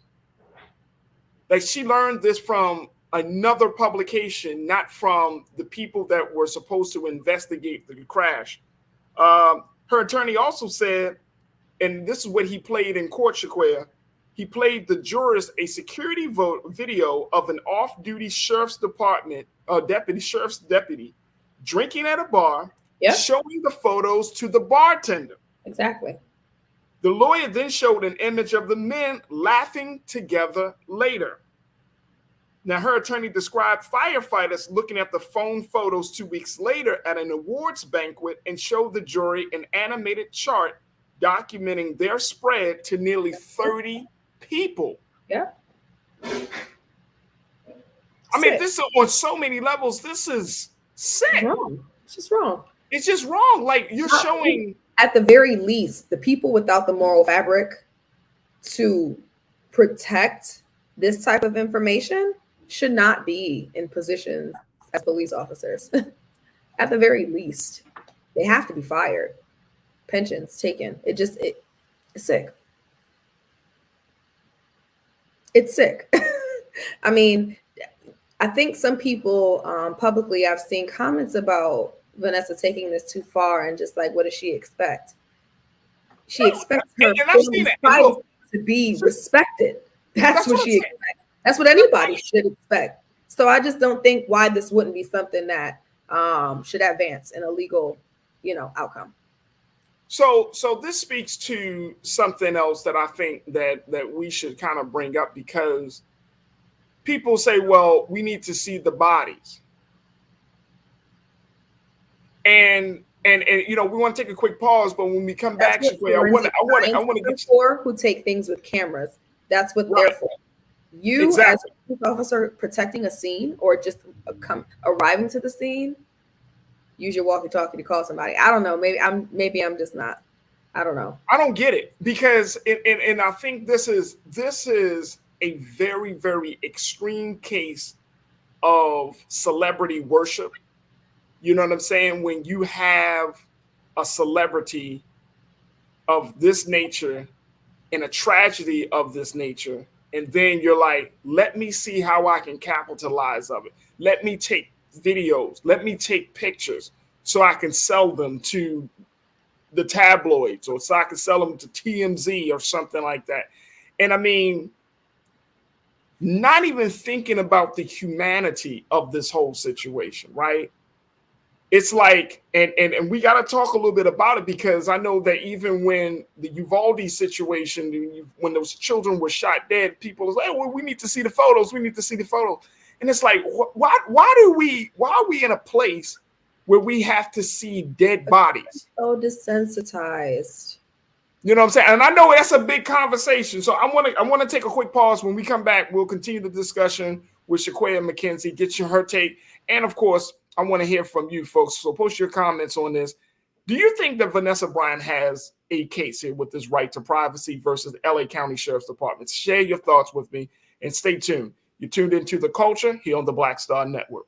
that she learned this from another publication, not from the people that were supposed to investigate the crash. Her attorney also said, and this is what he played in court, Shaquaya, he played the jurors a security video of an off-duty sheriff's deputy drinking at a bar, showing the photos to the bartender. Exactly. The lawyer then showed an image of the men laughing together later. Now, her attorney described firefighters looking at the phone photos 2 weeks later at an awards banquet and showed the jury an animated chart documenting their spread to nearly 30 people. Yeah. I mean, this is on so many levels. This is sick. Wrong. It's just wrong. It's just wrong. Like, you're showing. At the very least, the people without the moral fabric to protect this type of information should not be in positions as police officers. At the very least, they have to be fired. Pensions taken. It's sick. It's sick. I mean, I think some people publicly, I've seen comments about Vanessa taking this too far and just like, what does she expect? She expects her privacy to be respected. That's what she expects. That's what anybody should expect. So I just don't think why this wouldn't be something that should advance in a legal, outcome. So this speaks to something else that I think that we should kind of bring up, because people say, well, we need to see the bodies. And we want to take a quick pause, but when we come back, I want to get for who take things with cameras. That's what they're for. You as a police officer protecting a scene or just arriving to the scene, use your walkie-talkie to call somebody. I don't know. Maybe I'm just not. I don't know. I don't get it, because and I think this is a very, very extreme case of celebrity worship. You know what I'm saying? When you have a celebrity of this nature and a tragedy of this nature, and then you're like, let me see how I can capitalize of it. Let me take videos. Let me take pictures so I can sell them to the tabloids, or so I can sell them to TMZ or something like that. And I mean, not even thinking about the humanity of this whole situation, right? It's like, and we got to talk a little bit about it, because I know that even when the Uvalde situation, when those children were shot dead, people was like, well, we need to see the photos. We need to see the photos. And it's like, why are we in a place where we have to see dead bodies? So desensitized. You know what I'm saying? And I know that's a big conversation. So I want to take a quick pause. When we come back, we'll continue the discussion with Shaquaya McKenzie, get her take. And of course, I want to hear from you folks. So post your comments on this. Do you think that Vanessa Bryant has a case here with this right to privacy versus the LA County Sheriff's Department? Share your thoughts with me and stay tuned. You're tuned into The Culture here on the Black Star Network.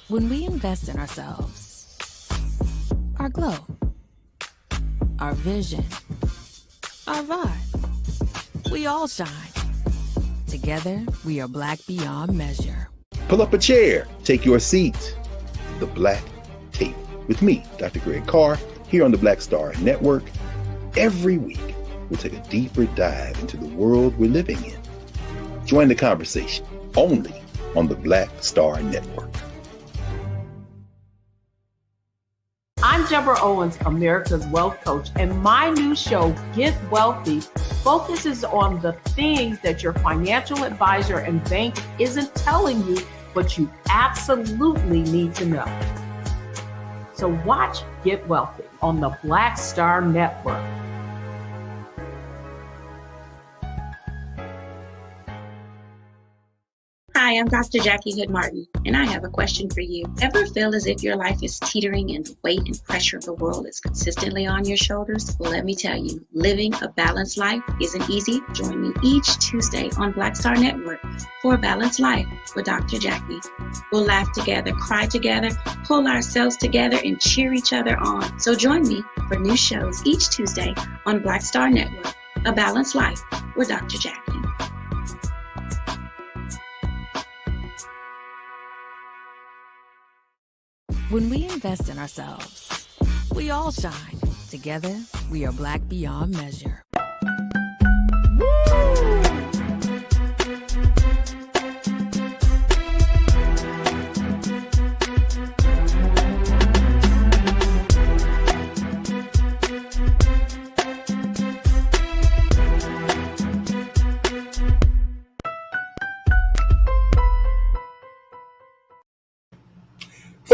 When we invest in ourselves, our glow, our vision, our vibe, we all shine. Together, we are black beyond measure. Pull up a chair, take your seat. The Black Tape with me, Dr. Greg Carr, here on the Black Star Network. Every week, we'll take a deeper dive into the world we're living in. Join the conversation only on the Black Star Network. I'm Deborah Owens, America's Wealth Coach, and my new show, Get Wealthy, focuses on the things that your financial advisor and bank isn't telling you, but you absolutely need to know. So watch Get Wealthy on the Black Star Network. Hi, I'm Dr. Jackie Hood Martin, and I have a question for you. Ever feel as if your life is teetering and the weight and pressure of the world is consistently on your shoulders? Well, let me tell you, living a balanced life isn't easy. Join me each Tuesday on Black Star Network for A Balanced Life with Dr. Jackie. We'll laugh together, cry together, pull ourselves together, and cheer each other on. So join me for new shows each Tuesday on Black Star Network, A Balanced Life with Dr. Jackie. When we invest in ourselves, we all shine. Together, we are black beyond measure.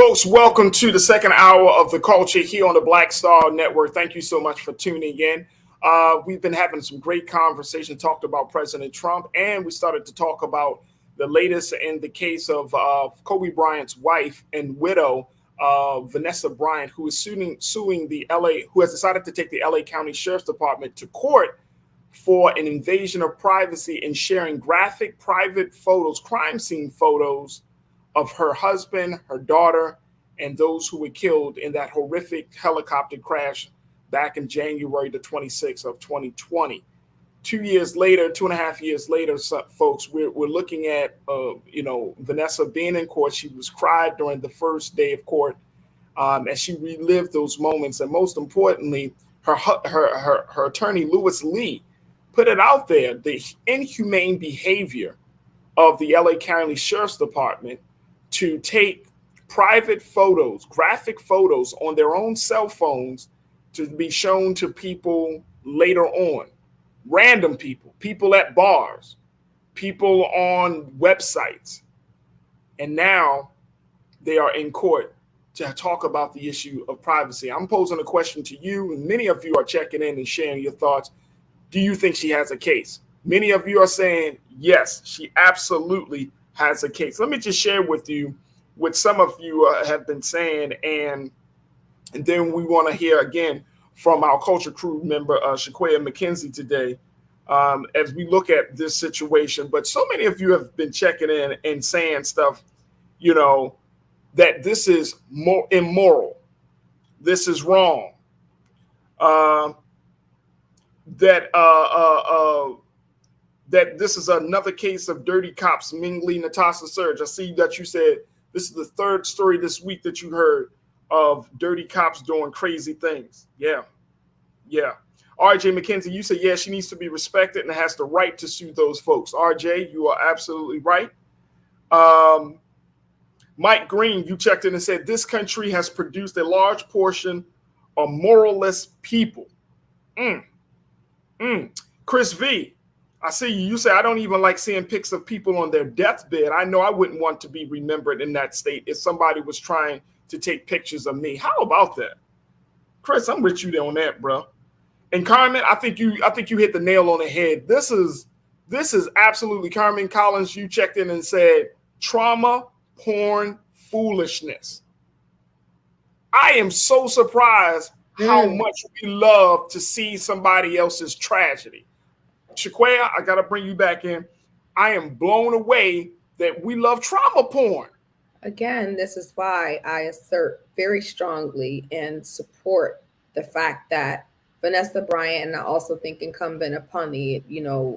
Folks, welcome to the second hour of The Culture here on the Black Star Network. Thank you so much for tuning in. We've been having some great conversation, talked about President Trump, and we started to talk about the latest in the case of Kobe Bryant's wife and widow, Vanessa Bryant, who is suing the who has decided to take the LA County Sheriff's Department to court for an invasion of privacy and sharing graphic private photos, crime scene photos of her husband, her daughter, and those who were killed in that horrific helicopter crash back in January the 26th of 2020. 2 years later, 2.5 years later, folks, we're looking at, Vanessa being in court. She was cried during the first day of court as she relived those moments. And most importantly, her attorney, Louis Lee, put it out there, the inhumane behavior of the LA County Sheriff's Department to take private photos, graphic photos on their own cell phones to be shown to people later on. Random people at bars, people on websites. And now they are in court to talk about the issue of privacy. I'm posing a question to you, and many of you are checking in and sharing your thoughts. Do you think she has a case? Many of you are saying, yes, she absolutely has a case. Let me just share with you what some of you have been saying, and then we want to hear again from our culture crew member, Shaquaya McKenzie, today as we look at this situation. But so many of you have been checking in and saying stuff, that this is more immoral. This is wrong. That this is another case of dirty cops mingling. Natasha Surge, I see that you said this is the third story this week that you heard of dirty cops doing crazy things. Yeah. RJ McKenzie, you said, yeah, she needs to be respected and has the right to sue those folks. RJ, you are absolutely right. Mike Green, you checked in and said, this country has produced a large portion of moralless people. Chris V, I see you. You say, I don't even like seeing pics of people on their deathbed. I know I wouldn't want to be remembered in that state if somebody was trying to take pictures of me. How about that? Chris, I'm with you on that, bro. And Carmen, I think you hit the nail on the head. This is absolutely, Carmen Collins, you checked in and said, trauma, porn, foolishness. I am so surprised how much we love to see somebody else's tragedy. Shaquaya, I got to bring you back in. I am blown away that we love trauma porn. Again, this is why I assert very strongly and support the fact that Vanessa Bryant, and I also think incumbent upon the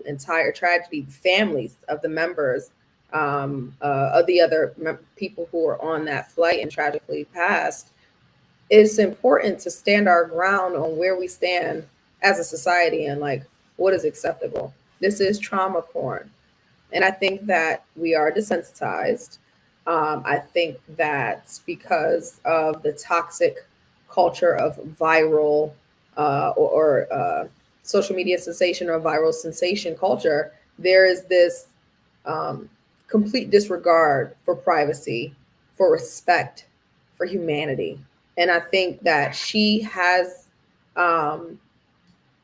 entire tragedy, families of the members of the other people who were on that flight and tragically passed, it's important to stand our ground on where we stand as a society and what is acceptable. This is trauma porn. And I think that we are desensitized. I think that because of the toxic culture of viral or social media sensation or viral sensation culture, there is this complete disregard for privacy, for respect, for humanity. And I think that she has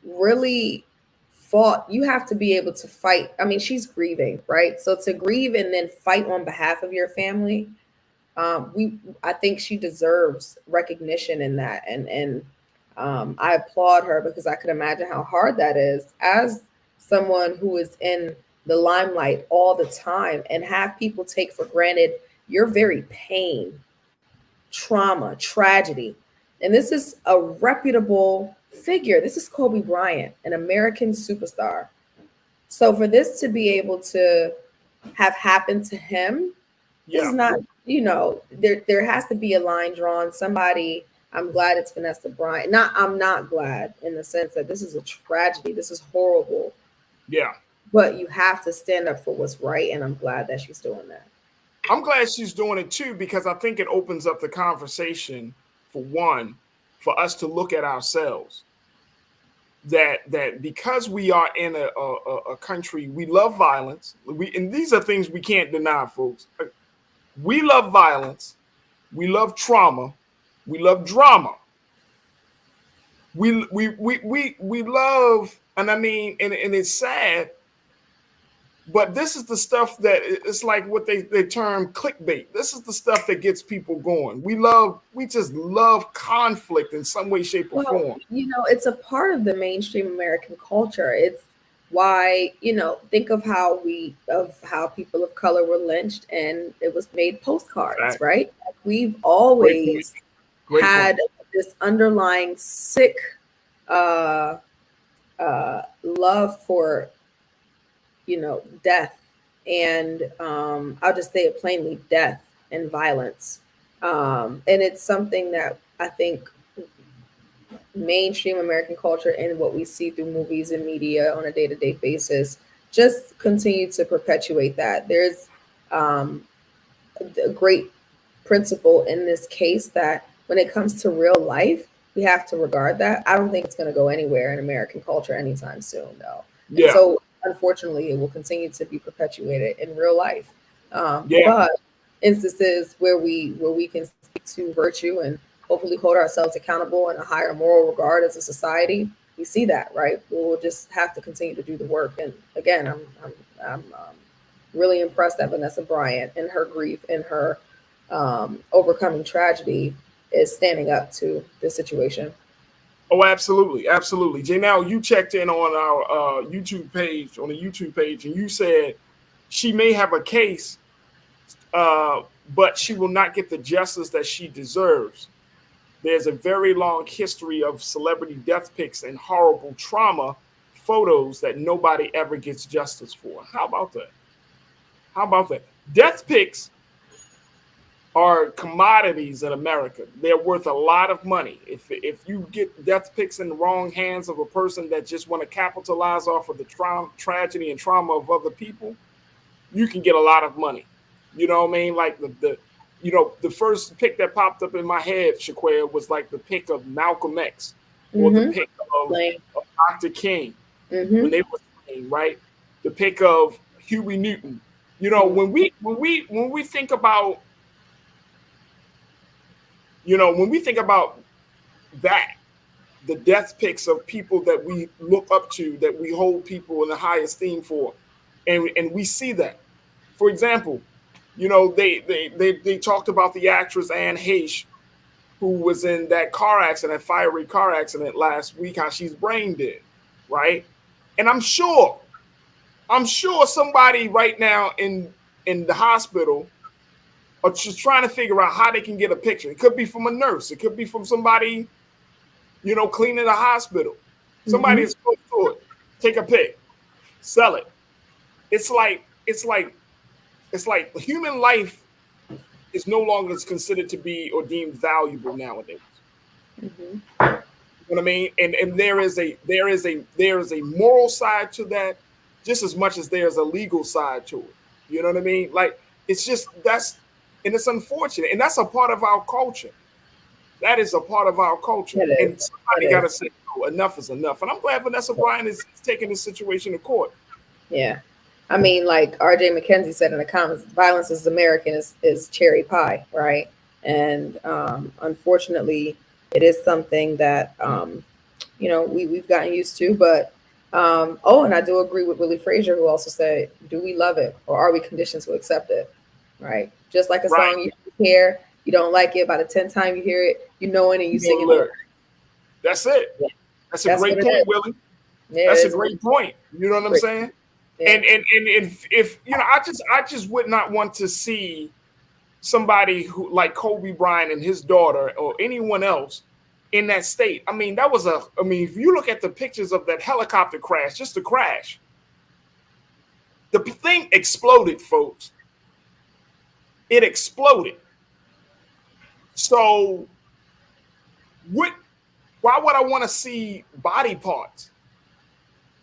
really fought. You have to be able to fight. I mean, she's grieving, right? So to grieve and then fight on behalf of your family, I think she deserves recognition in that. And I applaud her because I could imagine how hard that is as someone who is in the limelight all the time and have people take for granted your very pain, trauma, tragedy. And this is a reputable figure. This is Kobe Bryant, an American superstar. So for this to be able to have happened to him is not, there has to be a line drawn. Somebody, I'm glad it's Vanessa Bryant. I'm not glad in the sense that this is a tragedy. This is horrible. Yeah. But you have to stand up for what's right. And I'm glad that she's doing that. I'm glad she's doing it too, because I think it opens up the conversation for us to look at ourselves. That because we are in a country, we love violence. And these are things we can't deny, folks. We love violence. We love trauma. We love drama. We love, and I mean, and it's sad, but this is the stuff that it's like what they term clickbait. This is the stuff that gets people going. We just love conflict in some way, shape, or form. You know, it's a part of the mainstream American culture. It's why, you know, think of how people of color were lynched and it was made postcards, right? Like we've always had this underlying sick love for, you know, death, and I'll just say it plainly, death and violence, and it's something that I think mainstream American culture and what we see through movies and media on a day-to-day basis just continue to perpetuate that. There's a great principle in this case that when it comes to real life, we have to regard that. I don't think it's going to go anywhere in American culture anytime soon, though. Yeah. And so, unfortunately, it will continue to be perpetuated in real life. But instances where we can speak to virtue and hopefully hold ourselves accountable in a higher moral regard as a society, we see that, right? We'll just have to continue to do the work. And again, I'm really impressed that Vanessa Bryant and her grief and her overcoming tragedy is standing up to this situation. Oh, absolutely. Absolutely. Janelle, you checked in on our YouTube page, and you said she may have a case, but she will not get the justice that she deserves. There's a very long history of celebrity death pics and horrible trauma photos that nobody ever gets justice for. How about that? How about that? Death pics are commodities in America. They're worth a lot of money. If you get death pics in the wrong hands of a person that just want to capitalize off of the tragedy and trauma of other people, you can get a lot of money. You know what I mean? Like the first pic that popped up in my head, Shaquia, was like the pic of Malcolm X or the pic of Dr. King when they were playing, right? The pic of Huey Newton. You know, when we think about, you know, when we think about that, the death pics of people that we look up to, that we hold people in the high esteem for, and we see that. For example, you know, they talked about the actress Anne Heche, who was in that fiery car accident last week, how she's brain dead, right? And I'm sure somebody right now in the hospital are just trying to figure out how they can get a picture. It could be from a nurse. It could be from somebody, you know, cleaning the hospital. Somebody is close to it. Take a pic, sell it. It's like human life is no longer considered to be or deemed valuable nowadays. You know what I mean? And there is a moral side to that just as much as there's a legal side to it. You know what I mean? Like, it's just and it's unfortunate. And that's a part of our culture. That is a part of our culture. And somebody got to say, no, enough is enough. And I'm glad Vanessa Bryant is taking this situation to court. Yeah. I mean, like RJ McKenzie said in the comments, violence is American is cherry pie, right? And unfortunately, it is something that, you know, we've gotten used to. But, and I do agree with Willie Frazier, who also said, do we love it or are we conditioned to accept it, right? Just like a song you hear, you don't like it, by the 10th time you hear it, you know it and you sing it. That's it. Yeah. That's a great point, Willie. Yeah, that's a great point. You know what I'm saying? Yeah. And if you know, I just would not want to see somebody who like Kobe Bryant and his daughter or anyone else in that state. I mean, if you look at the pictures of that helicopter crash, just the crash, the thing exploded, folks. It exploded. So why would I want to see body parts?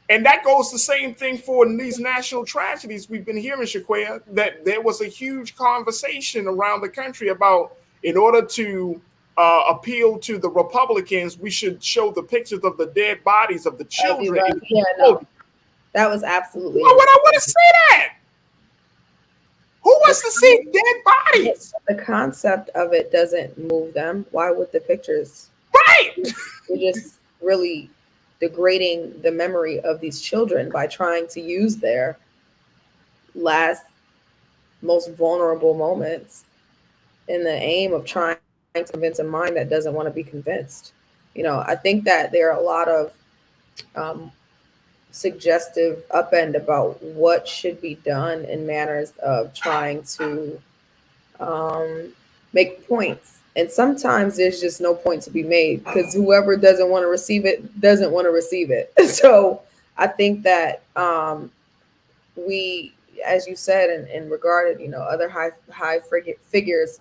And that goes the same thing for these national tragedies we've been hearing, Shaquia, that there was a huge conversation around the country about, in order to appeal to the Republicans, we should show the pictures of the dead bodies of the children. Yeah, no, that was absolutely. Why would I want to say that? Who wants to see dead bodies. The concept of it doesn't move them. Why would the pictures? Right. You're just really degrading the memory of these children by trying to use their last, most vulnerable moments in the aim of trying to convince a mind that doesn't want to be convinced. You know, I think that there are a lot of suggestive upend about what should be done in manners of trying to make points. And sometimes there's just no point to be made because whoever doesn't want to receive it doesn't want to receive it. So I think that we, as you said, and regarded, you know, other high figures,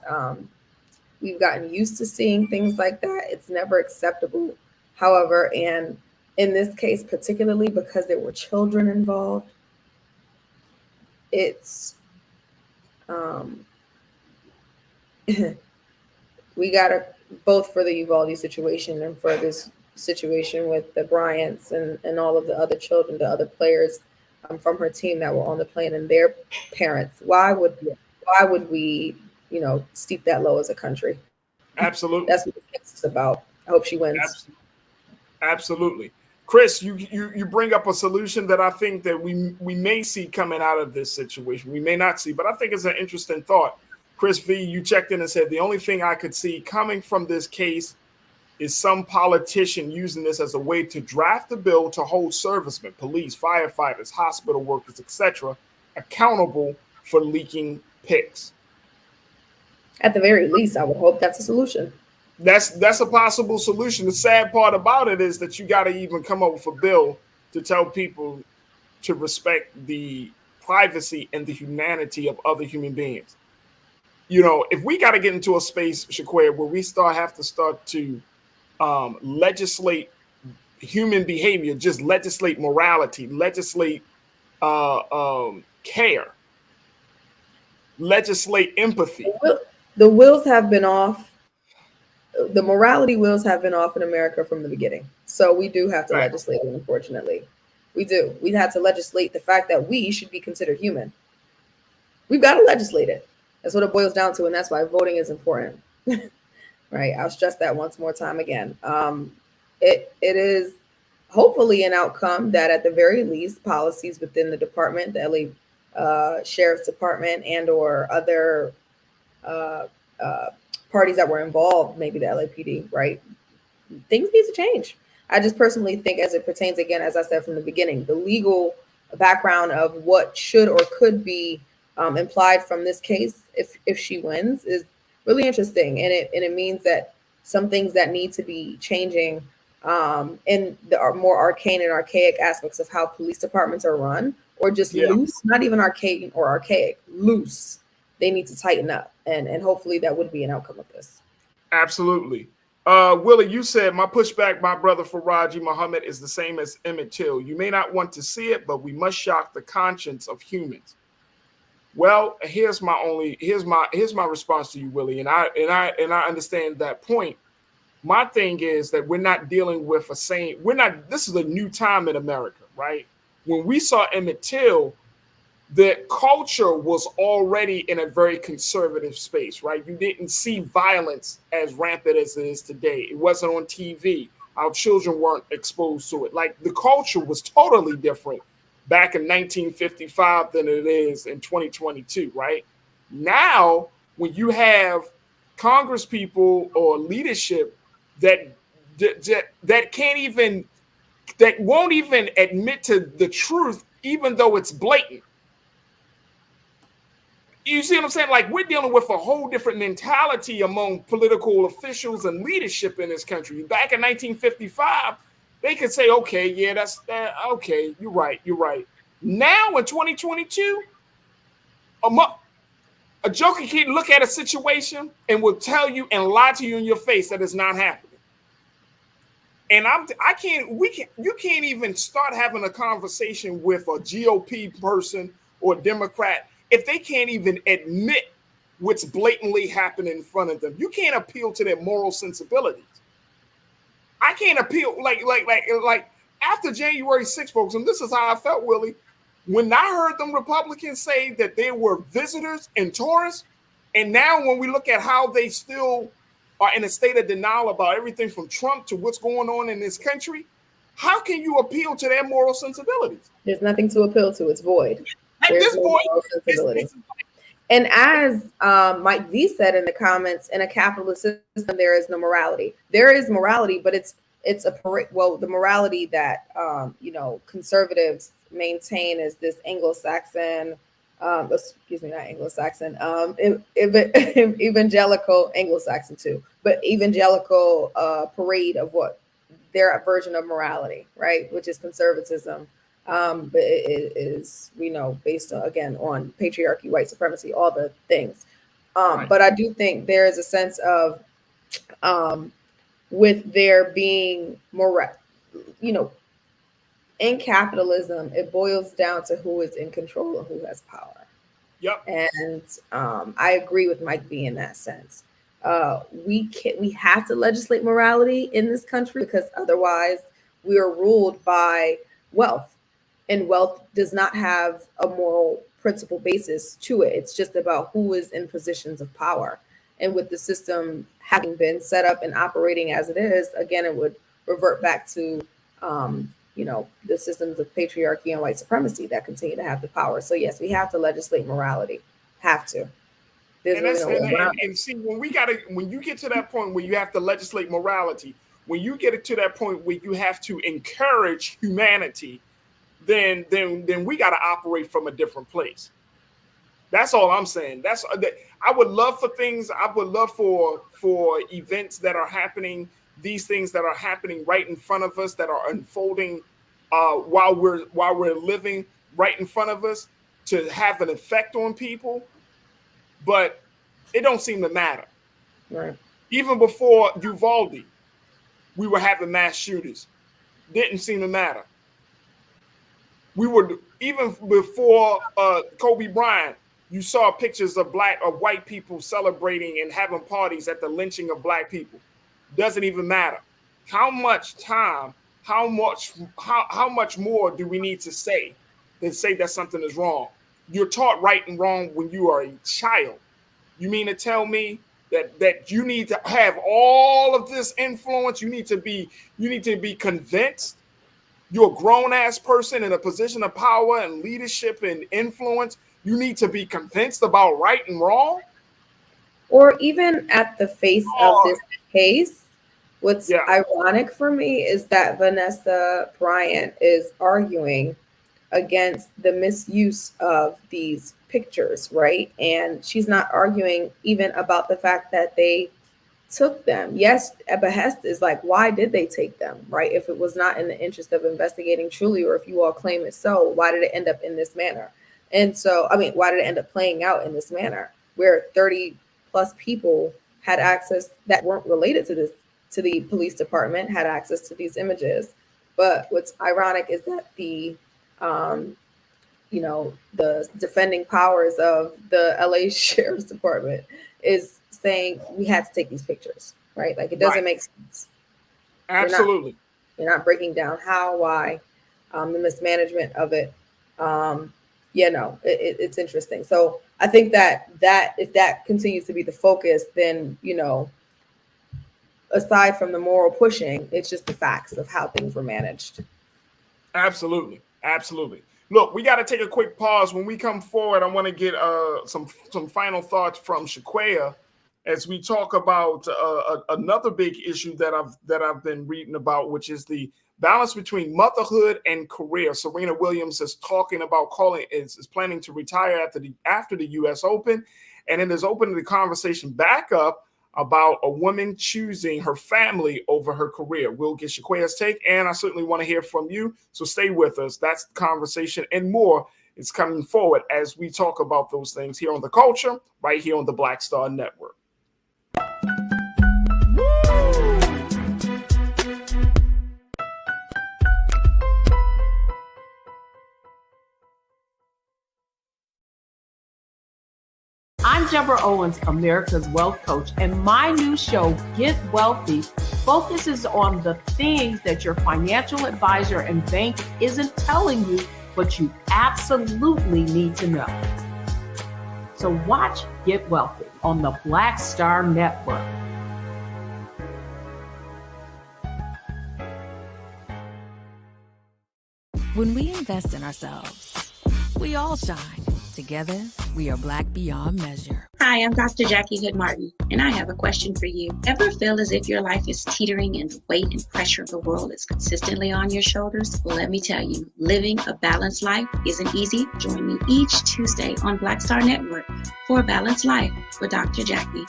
we've gotten used to seeing things like that. It's never acceptable. However, and in this case, particularly because there were children involved, it's we gotta, both for the Uvalde situation and for this situation with the Bryants and all of the other children, the other players from her team that were on the plane and their parents. Why would we, you know, steep that low as a country? Absolutely. That's what this is about. I hope she wins. Absolutely. Chris, you bring up a solution that I think that we may see coming out of this situation. We may not see, but I think it's an interesting thought. Chris V, you checked in and said, the only thing I could see coming from this case is some politician using this as a way to draft a bill to hold servicemen, police, firefighters, hospital workers, etc., accountable for leaking pics. At the very least, I would hope that's a solution. That's a possible solution. The sad part about it is that you got to even come up with a bill to tell people to respect the privacy and the humanity of other human beings. You know, if we got to get into a space, Shaquaya, where we have to start to legislate human behavior, just legislate morality, legislate care, legislate empathy. The wheels have been off. The morality wheels have been off in America from the beginning. So we do have to legislate it, unfortunately. We do. We had to legislate the fact that we should be considered human. We've got to legislate it. That's what it boils down to, and that's why voting is important. Right? I'll stress that once more time again. It is hopefully an outcome that at the very least policies within the department, the LA Sheriff's Department and or other parties that were involved, maybe the LAPD, right? Things need to change. I just personally think as it pertains, again, as I said from the beginning, the legal background of what should or could be implied from this case, if she wins, is really interesting. And it means that some things that need to be changing in the more arcane and archaic aspects of how police departments are run, or just loose, not even arcane or archaic, loose. They need to tighten up, and hopefully that would be an outcome of this. Absolutely. Willie, you said my pushback, my brother Farajii Muhammad, is the same as Emmett Till. You may not want to see it, but we must shock the conscience of humans. Well, here's my response to you, Willie, and I understand that point. My thing is that we're not dealing with this is a new time in America, right? When we saw Emmett Till, the culture was already in a very conservative space, right? You didn't see violence as rampant as it is today. It wasn't on TV. Our children weren't exposed to it. Like, the culture was totally different back in 1955 than it is in 2022, right? Now, when you have Congress people or leadership that won't even admit to the truth, even though it's blatant. You see what I'm saying? Like, we're dealing with a whole different mentality among political officials and leadership in this country. Back in 1955, they could say, okay, yeah, that's that. Okay, you're right. Now in 2022, a joker can look at a situation and will tell you and lie to you in your face that it's not happening. And you can't even start having a conversation with a GOP person or Democrat if they can't even admit what's blatantly happening in front of them. You can't appeal to their moral sensibilities. I can't appeal like after January 6th, folks, and this is how I felt, Willie. When I heard them Republicans say that they were visitors and tourists, and now when we look at how they still are in a state of denial about everything from Trump to what's going on in this country, how can you appeal to their moral sensibilities? There's nothing to appeal to. It's void. At There's this no point, moral sensibility. And as Mike V said in the comments, in a capitalist system, there is no morality. There is morality, but it's the morality that conservatives maintain is this Anglo-Saxon, evangelical, Anglo-Saxon too, but evangelical parade of what their version of morality, right? Which is conservatism. But it is, we know, based on, again, on patriarchy, white supremacy, all the things. Right. But I do think there is a sense of, with there being more, in capitalism, it boils down to who is in control and who has power. Yep. And I agree with Mike V in that sense. We have to legislate morality in this country because otherwise we are ruled by wealth. And wealth does not have a moral principle basis to it. It's just about who is in positions of power. And with the system having been set up and operating as it is, again, it would revert back to, the systems of patriarchy and white supremacy that continue to have the power. So yes, we have to legislate morality. Have to. And see, when you get to that point where you have to legislate morality, when you get to that point where you have to encourage humanity, then we got to operate from a different place. That's all I'm saying. I would love for things. I would love for events that are happening, these things that are happening right in front of us, that are unfolding while we're living right in front of us, to have an effect on people. But it don't seem to matter. Right. Even before Uvalde, we were having mass shooters. Didn't seem to matter. We were, even before Kobe Bryant, you saw pictures of white people celebrating and having parties at the lynching of black people. Doesn't even matter. How much time, how much more do we need to say than say that something is wrong? You're taught right and wrong when you are a child. You mean to tell me that you need to have all of this influence? You need to be convinced. You're a grown-ass person in a position of power and leadership and influence. You need to be convinced about right and wrong? Or even at the face of this case, what's ironic for me is that Vanessa Bryant is arguing against the misuse of these pictures, right? And she's not arguing even about the fact that they took them. Yes, at behest is like, why did they take them, right? If it was not in the interest of investigating truly, or if you all claim it so, why did it end up in this manner? And so, why did it end up playing out in this manner where 30 plus people had access that weren't related to the police department, had access to these images? But what's ironic is that the defending powers of the LA Sheriff's Department is saying we had to take these pictures, right? Like, it doesn't make sense. Absolutely. You're not breaking down how, why, the mismanagement of it. It's interesting. So I think that if that continues to be the focus, then, aside from the moral pushing, it's just the facts of how things were managed. Absolutely. Absolutely. Look, we got to take a quick pause. When we come forward, I want to get some final thoughts from Shaquaya as we talk about another big issue that I've been reading about, which is the balance between motherhood and career. Serena Williams is talking about is planning to retire after the U.S. Open, and it has opened the conversation back up about a woman choosing her family over her career. We'll get Shaquaya's take, and I certainly want to hear from you. So stay with us. That's the conversation and more is coming forward as we talk about those things here on The Culture, right here on the Black Star Network. I'm Deborah Owens, America's Wealth Coach, and my new show, Get Wealthy, focuses on the things that your financial advisor and bank isn't telling you but you absolutely need to know. So watch Get Wealthy on the Black Star Network. When we invest in ourselves, we all shine. Together, we are Black beyond measure. Hi, I'm Dr. Jackie Hood Martin, and I have a question for you. Ever feel as if your life is teetering and the weight and pressure of the world is consistently on your shoulders? Well, let me tell you, living a balanced life isn't easy. Join me each Tuesday on Black Star Network for a Balanced Life with Dr. Jackie.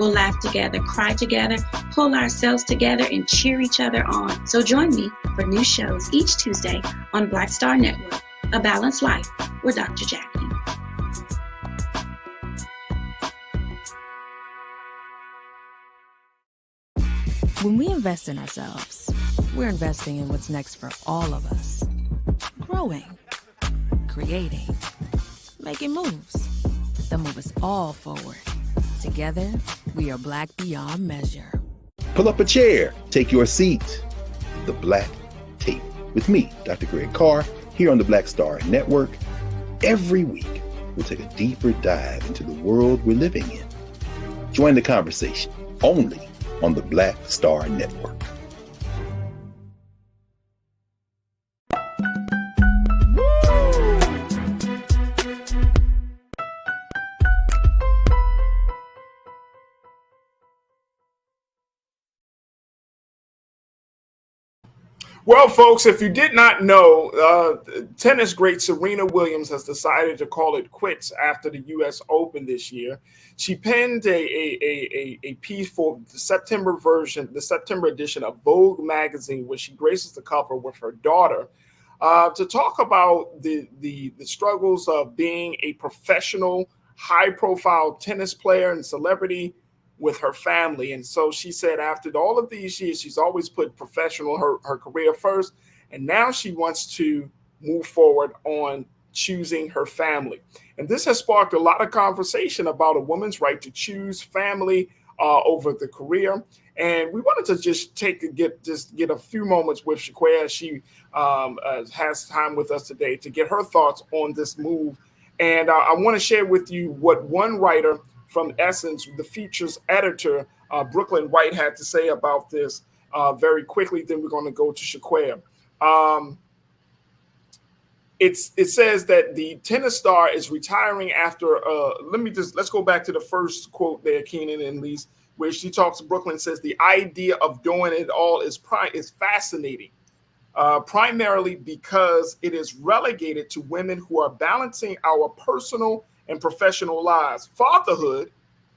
We'll laugh together, cry together, pull ourselves together, and cheer each other on. So join me for new shows each Tuesday on Black Star Network, A Balanced Life with Dr. Jackie. When we invest in ourselves, we're investing in what's next for all of us. Growing, creating, making moves that move us all forward. Together, we are Black beyond measure. Pull up a chair, take your seat. The Black Tape with me, Dr. Greg Carr, here on the Black Star Network. Every week, we'll take a deeper dive into the world we're living in. Join the conversation only on the Black Star Network. Well, folks, if you did not know, tennis great Serena Williams has decided to call it quits after the U.S. Open this year. She penned a piece for the September edition of Vogue magazine, where she graces the cover with her daughter to talk about the struggles of being a professional, high-profile tennis player and celebrity with her family. And so she said after all of these years, she's always put professional, her career first. And now she wants to move forward on choosing her family. And this has sparked a lot of conversation about a woman's right to choose family over the career. And we wanted to just get a few moments with Shaquia. She has time with us today to get her thoughts on this move. And I want to share with you what one writer from Essence, the features editor, Brooklyn White, had to say about this very quickly. Then we're going to go to Shaquia. It says that the tennis star is retiring after. Let's go back to the first quote there, Keenan and Lise, where she talks. Brooklyn says the idea of doing it all is fascinating, primarily because it is relegated to women who are balancing our personal and professional lives. Fatherhood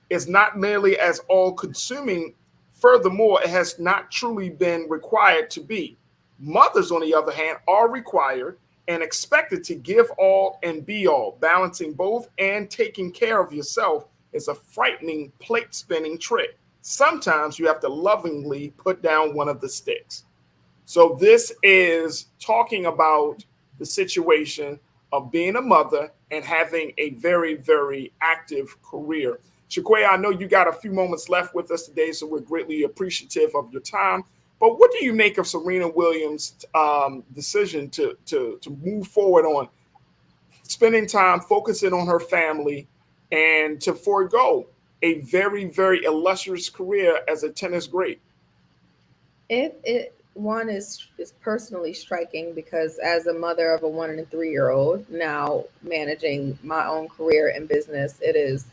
is not merely as all-consuming. Furthermore, it has not truly been required to be. Mothers, on the other hand, are required and expected to give all and be all. Balancing both and taking care of yourself is a frightening plate-spinning trick. Sometimes you have to lovingly put down one of the sticks. So this is talking about the situation of being a mother and having a very, very active career. Shaquia, I know you got a few moments left with us today, so we're greatly appreciative of your time. But what do you make of Serena Williams' decision to move forward on spending time focusing on her family and to forego a very, very illustrious career as a tennis great? One is personally striking because as a mother of a 1 and 3-year-old, now managing my own career and business, it is.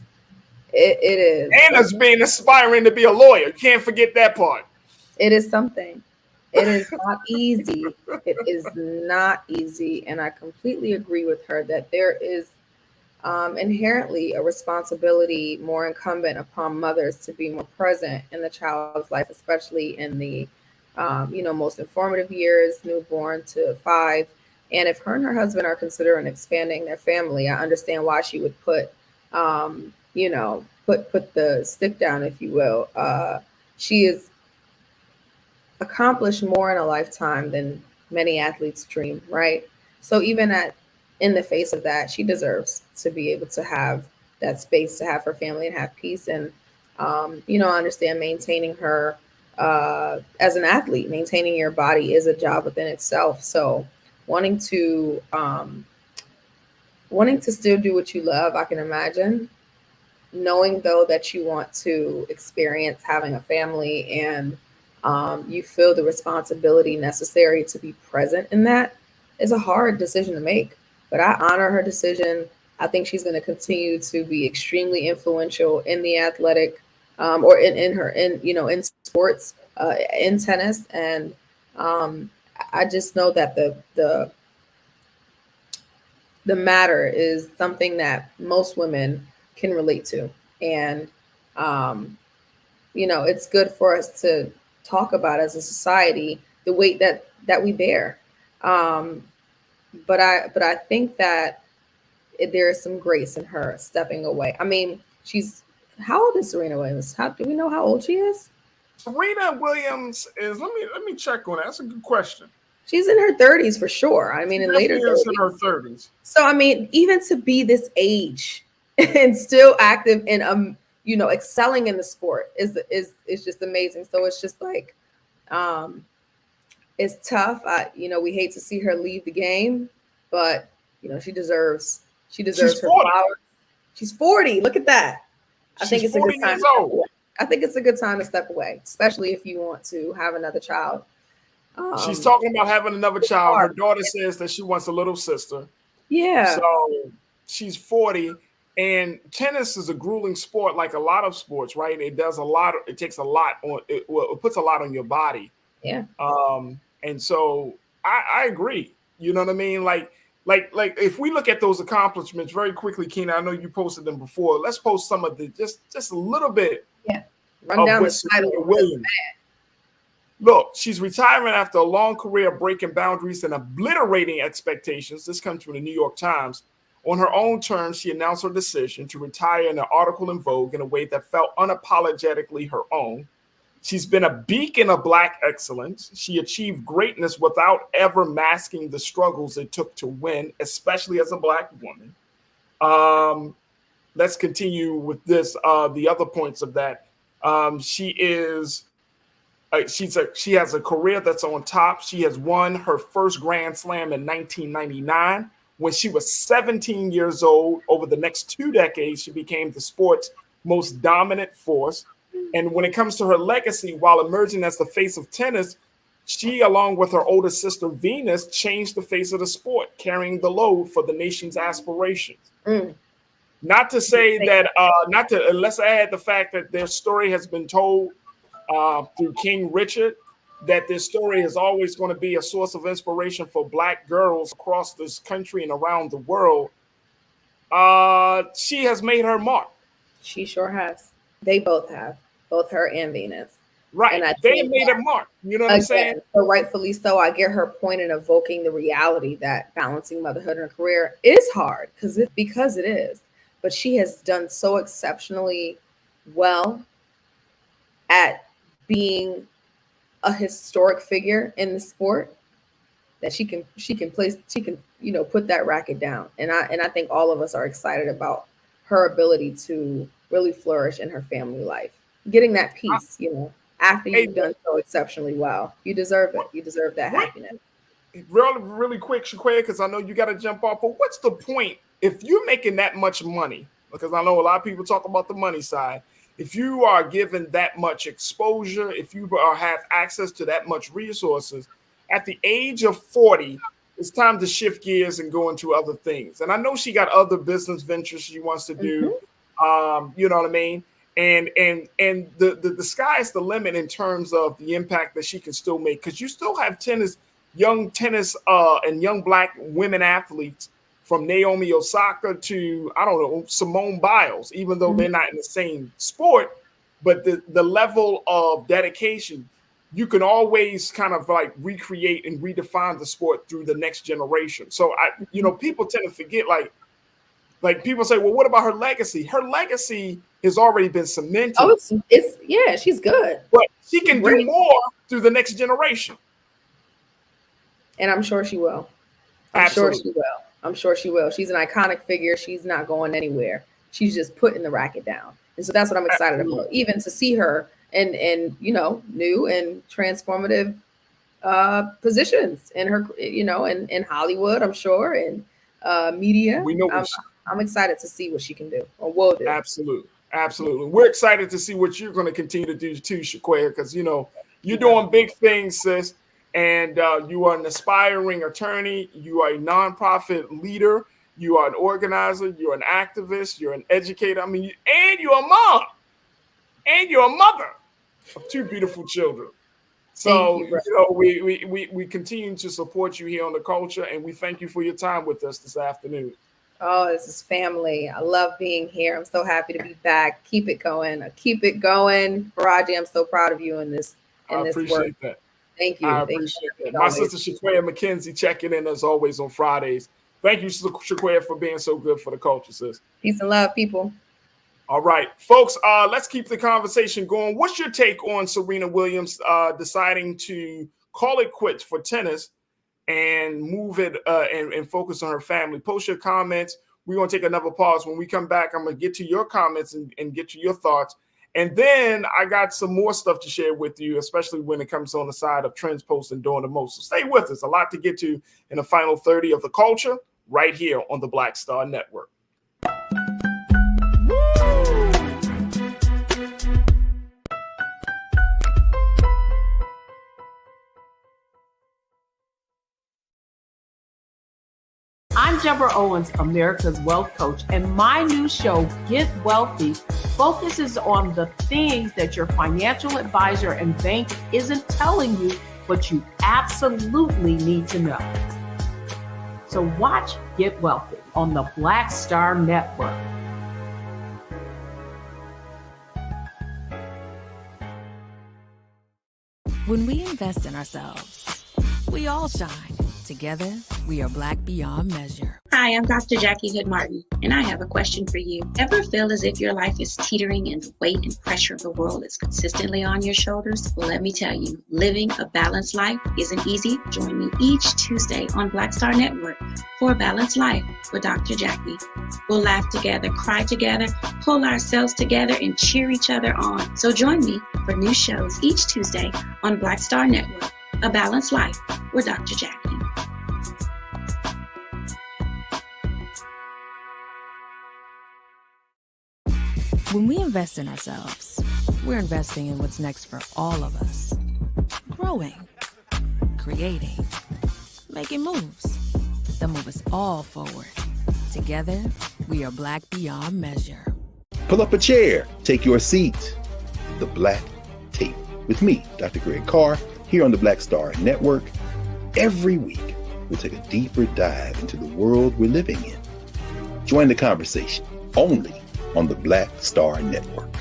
And as being aspiring to be a lawyer. You can't forget that part. It is something. It is not easy. It is not easy. And I completely agree with her that there is inherently a responsibility more incumbent upon mothers to be more present in the child's life, especially in the most informative years, newborn to 5. And if her and her husband are considering expanding their family, I understand why she would put the stick down, if you will. She has accomplished more in a lifetime than many athletes dream, right? So even in the face of that, she deserves to be able to have that space to have her family and have peace. And, I understand maintaining her as an athlete, maintaining your body is a job within itself. So wanting to still do what you love, I can imagine. Knowing though that you want to experience having a family, and you feel the responsibility necessary to be present in that, is a hard decision to make. But I honor her decision. I think she's going to continue to be extremely influential in the athletic, or in her, in sports, in tennis. And I just know that the matter is something that most women can relate to. And it's good for us to talk about as a society the weight that we bear. But I think that there is some grace in her stepping away. I mean, how old is Serena Williams? How do we know how old she is? Serena Williams is, let me check on that. That's a good question. She's in her 30s for sure. I mean, in later years in her 30s. So I mean, even to be this age and still active and excelling in the sport is just amazing. So it's just like, it's tough. We hate to see her leave the game, but she deserves her flowers. She's 40. Look at that. I think it's a good time. I think it's a good time to step away, especially if you want to have another child. She's talking about having another child. Her daughter says that she wants a little sister. Yeah. So she's 40, and tennis is a grueling sport, like a lot of sports, right? It does a lot. It takes a lot on. It puts a lot on your body. Yeah. And so I agree. You know what I mean? Like if we look at those accomplishments very quickly, Keena, I know you posted them before. Let's post some of the just a little bit. Yeah. Run down the side of Williams. Look, she's retiring after a long career breaking boundaries and obliterating expectations. This comes from the New York Times. On her own terms, she announced her decision to retire in an article in Vogue in a way that felt unapologetically her own. She's been a beacon of Black excellence. She achieved greatness without ever masking the struggles it took to win, especially as a Black woman. Let's continue with this. The other points of that. She has a career that's on top. She has won her first Grand Slam in 1999 when she was 17 years old. Over the next 2 decades, she became the sport's most dominant force. And when it comes to her legacy, while emerging as the face of tennis, she, along with her older sister Venus, changed the face of the sport, carrying the load for the nation's aspirations. Not to say that, let's add the fact that their story has been told through King Richard, that this story is always going to be a source of inspiration for Black girls across this country and around the world. She has made her mark. She sure has. They both have, both her and Venus. Right. And they made a mark. You know what I'm saying? So rightfully so. I get her point in evoking the reality that balancing motherhood and career is hard because it is. But she has done so exceptionally well at being a historic figure in the sport that she can put that racket down. And I think all of us are excited about her ability to really flourish in her family life, getting that peace, after you've done so exceptionally well. You deserve it. You deserve that happiness. Really quick, Shaquaya, because I know you got to jump off, but what's the point if you're making that much money? Because I know a lot of people talk about the money side. If you are given that much exposure, if you have access to that much resources, at the age of 40, it's time to shift gears and go into other things. And I know she got other business ventures she wants to do. You know what I mean? And the sky's the limit in terms of the impact that she can still make, because you still have young tennis and young Black women athletes, from Naomi Osaka to, I don't know, Simone Biles, even though they're not in the same sport, but the level of dedication, you can always kind of like recreate and redefine the sport through the next generation. So people tend to forget, like people say, well, what about her legacy? Her legacy has already been cemented. Oh, it's she's good. But she can do more through the next generation. And I'm sure she will. I'm sure she will. She's an iconic figure. She's not going anywhere. She's just putting the racket down. And so that's what I'm excited about. Even to see her in new and transformative positions in her, in Hollywood, I'm sure, and media. We know I'm excited to see what she can do or will do. Absolutely. We're excited to see what you're going to continue to do too, Shaquaya, because you're doing big things, sis. And you are an aspiring attorney. You are a nonprofit leader. You are an organizer. You're an activist. You're an educator. I mean, and you're a mom. And you're a mother of two beautiful children. So, we continue to support you here on The Culture, and we thank you for your time with us this afternoon. Oh, this is family. I love being here. I'm so happy to be back. Keep it going. Keep it going. Farajii, I'm so proud of you in this I appreciate that. Thank you. I appreciate that. My sister Shaquaya McKenzie checking in as always on Fridays. Thank you, Shaquaya, for being so good for the culture, sis. Peace and love, people. All right, folks, let's keep the conversation going. What's your take on Serena Williams deciding to call it quits for tennis and move it and focus on her family? Post your comments. We're going to take another pause. When we come back, I'm going to get to your comments and get to your thoughts. And then I got some more stuff to share with you, especially when it comes on the side of trends, posts, and doing the most. So stay with us. A lot to get to in the final 30 of The Culture right here on the Black Star Network. I'm Deborah Owens, America's Wealth Coach, and my new show, Get Wealthy, focuses on the things that your financial advisor and bank isn't telling you, but you absolutely need to know. So watch Get Wealthy on the Black Star Network. When we invest in ourselves, we all shine. Together, we are Black beyond measure. Hi, I'm Dr. Jackie Hood Martin, and I have a question for you. Ever feel as if your life is teetering and the weight and pressure of the world is consistently on your shoulders? Well, let me tell you, living a balanced life isn't easy. Join me each Tuesday on Black Star Network for a Balanced Life with Dr. Jackie. We'll laugh together, cry together, pull ourselves together, and cheer each other on. So join me for new shows each Tuesday on Black Star Network, A Balanced Life with Dr. Jackie. When we invest in ourselves, we're investing in what's next for all of us. Growing, creating, making moves that move us all forward. Together, we are Black beyond measure. Pull up a chair, take your seat. The Black Tape with me, Dr. Greg Carr, here on the Black Star Network. Every week, we'll take a deeper dive into the world we're living in. Join the conversation only on the Black Star Network.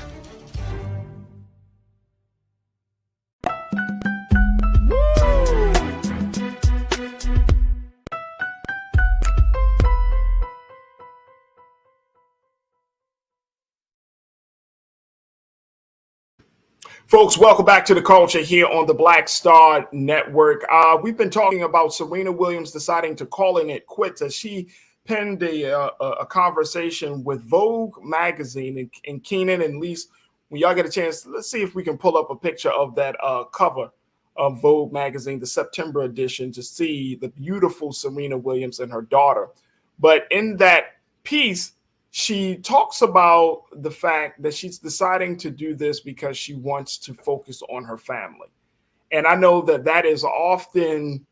Folks, welcome back to The Culture here on the Black Star Network. We've been talking about Serena Williams deciding to call it quits as she penned a conversation with Vogue magazine. And Keenan and Lise, when y'all get a chance, let's see if we can pull up a picture of that cover of Vogue magazine, the September edition, to see the beautiful Serena Williams and her daughter. But in that piece, she talks about the fact that she's deciding to do this because she wants to focus on her family. And I know that is often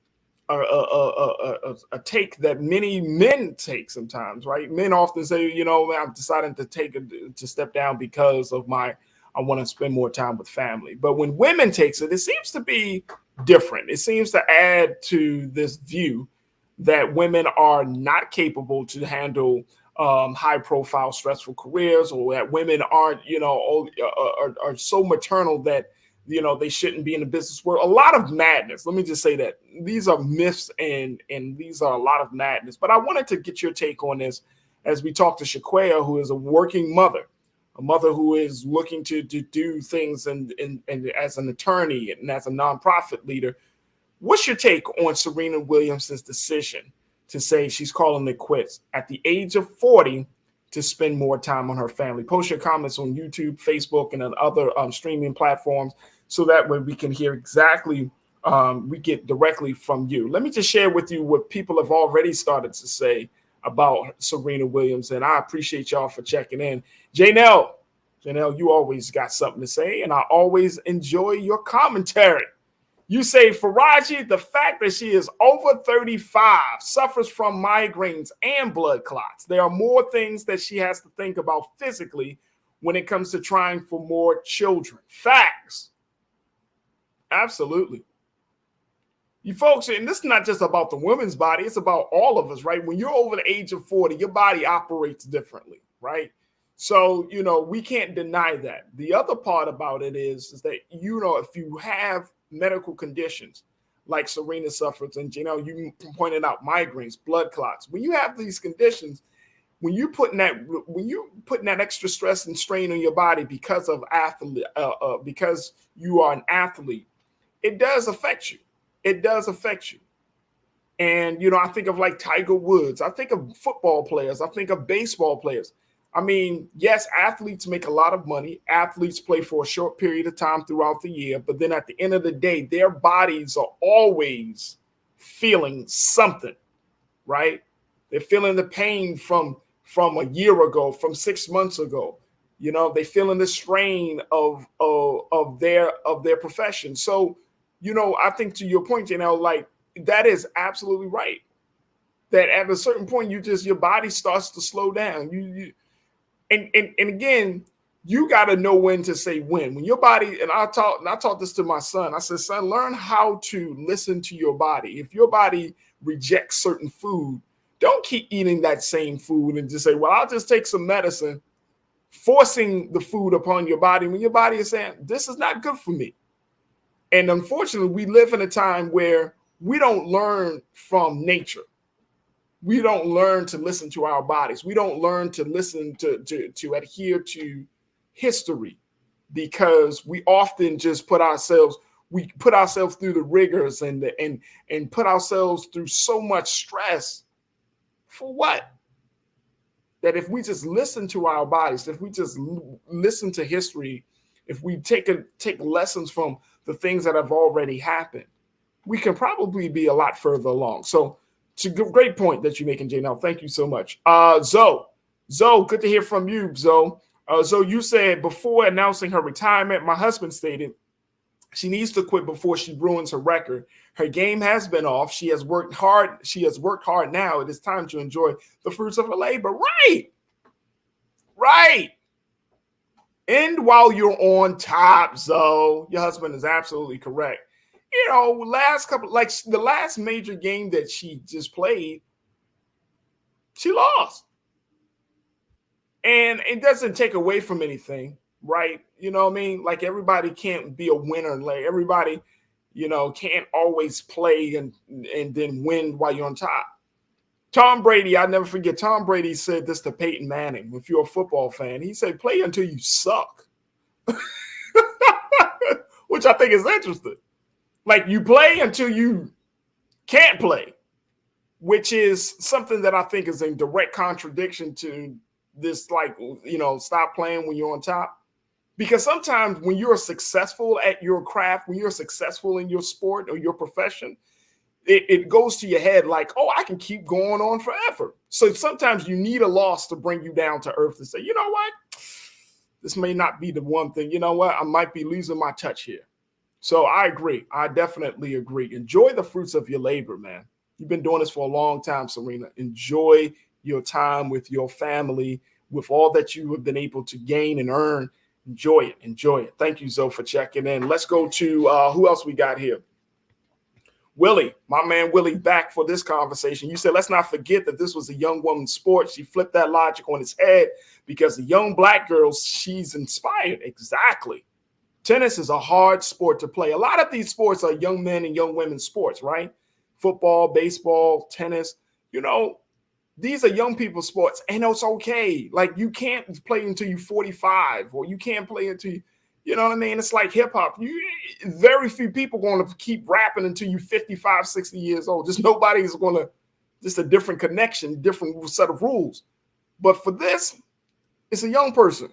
a take that many men take sometimes, right? Men often say, I'm deciding to step down because of I want to spend more time with family. But when women takes it seems to be different. It seems to add to this view that women are not capable to handle high-profile, stressful careers, or that women aren't, are so maternal that they shouldn't be in the business world. A lot of madness. Let me just say that these are myths and these are a lot of madness. But I wanted to get your take on this as we talk to Shaquaya, who is a working mother, a mother who is looking to do things and as an attorney and as a nonprofit leader. What's your take on Serena Williams' decision to say she's calling it quits at the age of 40 to spend more time on her family? Post your comments on YouTube, Facebook, and on other streaming platforms so that way we can hear exactly we get directly from you. Let me just share with you what people have already started to say about Serena Williams, and I appreciate y'all for checking in. Janelle, you always got something to say, and I always enjoy your commentary. You say, Farajii, the fact that she is over 35, suffers from migraines and blood clots. There are more things that she has to think about physically when it comes to trying for more children. Facts. Absolutely. You folks, and this is not just about the woman's body, it's about all of us, right? When you're over the age of 40, your body operates differently, right? So, we can't deny that. The other part about it is that, if you have medical conditions like Serena suffers, and, you pointed out migraines, blood clots, when you have these conditions, when you're putting that extra stress and strain on your body because you are an athlete, it does affect you. It does affect you. And, I think of like Tiger Woods. I think of football players. I think of baseball players. I mean, yes, athletes make a lot of money. Athletes play for a short period of time throughout the year. But then at the end of the day, their bodies are always feeling something, right? They're feeling the pain from a year ago, from 6 months ago. They're feeling the strain of their profession. So, I think to your point, like that is absolutely right. That at a certain point, your body starts to slow down. And again, you got to know when to say when your body, and I taught this to my son. I said, son, learn how to listen to your body. If your body rejects certain food, don't keep eating that same food and just say, well, I'll just take some medicine, forcing the food upon your body when your body is saying, this is not good for me. And unfortunately, we live in a time where we don't learn from nature. We don't learn to listen to our bodies. We don't learn to listen to adhere to history, because we often just put ourselves through the rigors and put ourselves through so much stress. For what? That if we just listen to our bodies, if we just listen to history, if we take lessons from the things that have already happened, we can probably be a lot further along. So it's a great point that you're making, Janelle. Thank you so much. Zoe, good to hear from you, Zoe. Zoe, you said before announcing her retirement, my husband stated she needs to quit before she ruins her record. Her game has been off. She has worked hard. Now. It is time to enjoy the fruits of her labor. Right. End while you're on top, Zoe. Your husband is absolutely correct. The last major game that she just played, she lost. And it doesn't take away from anything, right? You know what I mean? Like, everybody can't be a winner. Like, everybody, can't always play and then win while you're on top. Tom Brady, I'll never forget, Tom Brady said this to Peyton Manning. If you're a football fan, he said, play until you suck. Which I think is interesting. Like, you play until you can't play, which is something that I think is in direct contradiction to this, stop playing when you're on top. Because sometimes when you're successful at your craft, when you're successful in your sport or your profession, it goes to your head like, oh, I can keep going on forever. So sometimes you need a loss to bring you down to earth and say, you know what? This may not be the one thing. You know what? I might be losing my touch here. So I agree. I definitely agree. Enjoy the fruits of your labor, man. You've been doing this for a long time, Serena. Enjoy your time with your family, with all that you have been able to gain and earn. Enjoy it. Enjoy it. Thank you, Zoe, for checking in. Let's go to who else we got here? Willie, my man Willie, back for this conversation. You said, let's not forget that this was a young woman's sport. She flipped that logic on its head because the young black girls she's inspired. Exactly. Tennis is a hard sport to play. A lot of these sports are young men and young women's sports, right? Football, baseball, tennis, these are young people's sports, and it's okay. Like, you can't play until you're 45, or you can't play until you know what I mean? It's like hip hop. Very few people going to keep rapping until you're 55, 60 years old. Just nobody's going to, just a different connection, different set of rules. But for this, it's a young person.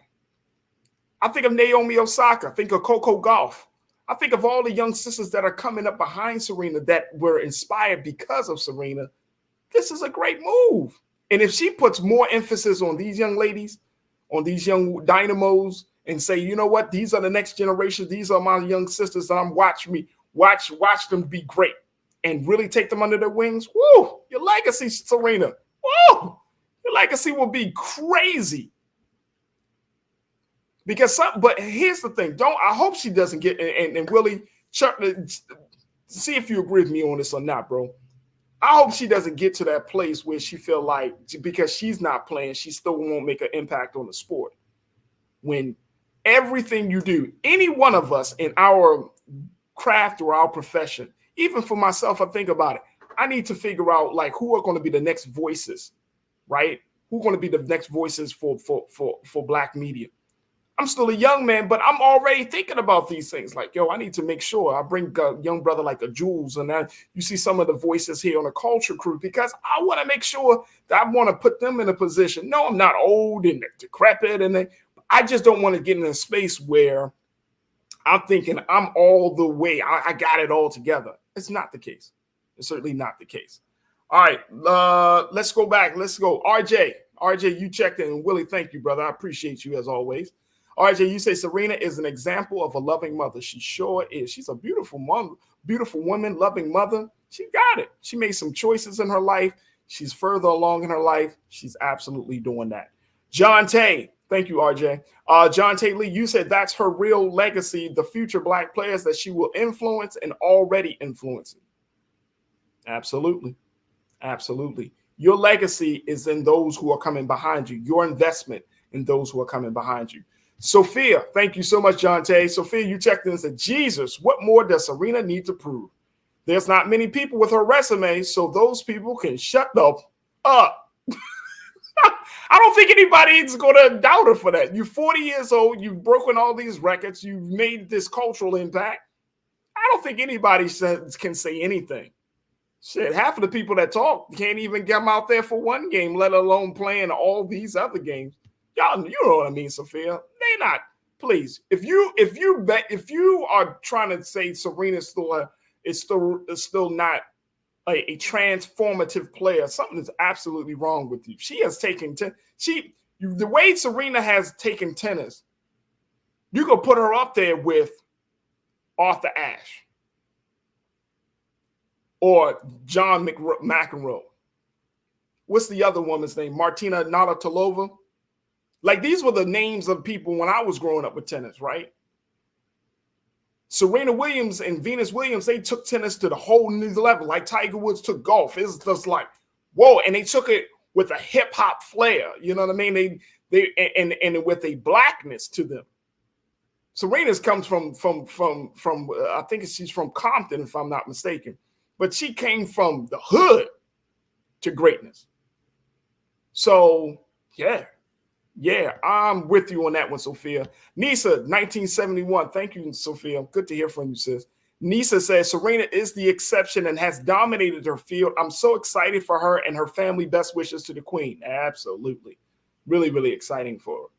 I think of Naomi Osaka. I think of Coco Gauff. I think of all the young sisters that are coming up behind Serena that were inspired because of Serena. This is a great move. And if she puts more emphasis on these young ladies, on these young dynamos, and say, you know what, these are the next generation. These are my young sisters, and I'm watch them be great, and really take them under their wings. Woo! Your legacy, Serena. Woo! Your legacy will be crazy. But here's the thing. I hope she doesn't get, and Willie, see if you agree with me on this or not, bro. I hope she doesn't get to that place where she feel like because she's not playing, she still won't make an impact on the sport. When everything you do, any one of us in our craft or our profession, even for myself, I think about it. I need to figure out like who are going to be the next voices, right? Who are going to be the next voices for Black media? I'm still a young man, but I'm already thinking about these things. Like, yo, I need to make sure I bring a young brother like a Jules, and you see some of the voices here on the culture crew, because I want to make sure that I want to put them in a position. No, I'm not old and decrepit, and I just don't want to get in a space where I'm thinking I'm all the way. I got it all together. It's not the case. It's certainly not the case. All right, let's go back. Let's go. RJ, you checked in. Willie, thank you, brother. I appreciate you as always. RJ, you say Serena is an example of a loving mother. She sure is. She's a beautiful woman, loving mother. She got it. She made some choices in her life. She's further along in her life. She's absolutely doing that. John Tay, thank you, RJ. John Tay Lee, you said that's her real legacy, the future Black players that she will influence and already influencing. Absolutely. Absolutely. Your legacy is in those who are coming behind you. Your investment in those who are coming behind you. Sophia, thank you so much, John Tay. Sophia, you checked in and said, Jesus, what more does Serena need to prove? There's not many people with her resume, so those people can shut up. I don't think anybody's going to doubt her for that. You're 40 years old. You've broken all these records. You've made this cultural impact. I don't think anybody can say anything. Shit, half of the people that talk can't even get them out there for one game, let alone playing all these other games. Y'all, you know what I mean, Sophia. They not. Please, if you are trying to say Serena is still not a transformative player, something is absolutely wrong with you. She has taken the way Serena has taken tennis. You could put her up there with Arthur Ashe or John McEnroe. What's the other woman's name? Martina Navratilova. Like, these were the names of people when I was growing up with tennis, right? Serena Williams and Venus Williams, they took tennis to the whole new level, like Tiger Woods took golf. It's just like, whoa, and they took it with a hip hop flair. You know what I mean? They with a blackness to them. Serena's comes from I think she's from Compton, if I'm not mistaken, but she came from the hood to greatness. So yeah, I'm with you on that one, Sophia. Nisa, 1971. Thank you, Sophia. Good to hear from you, sis. Nisa says Serena is the exception and has dominated her field. I'm so excited for her and her family. Best wishes to the queen. Absolutely. Really, really excited for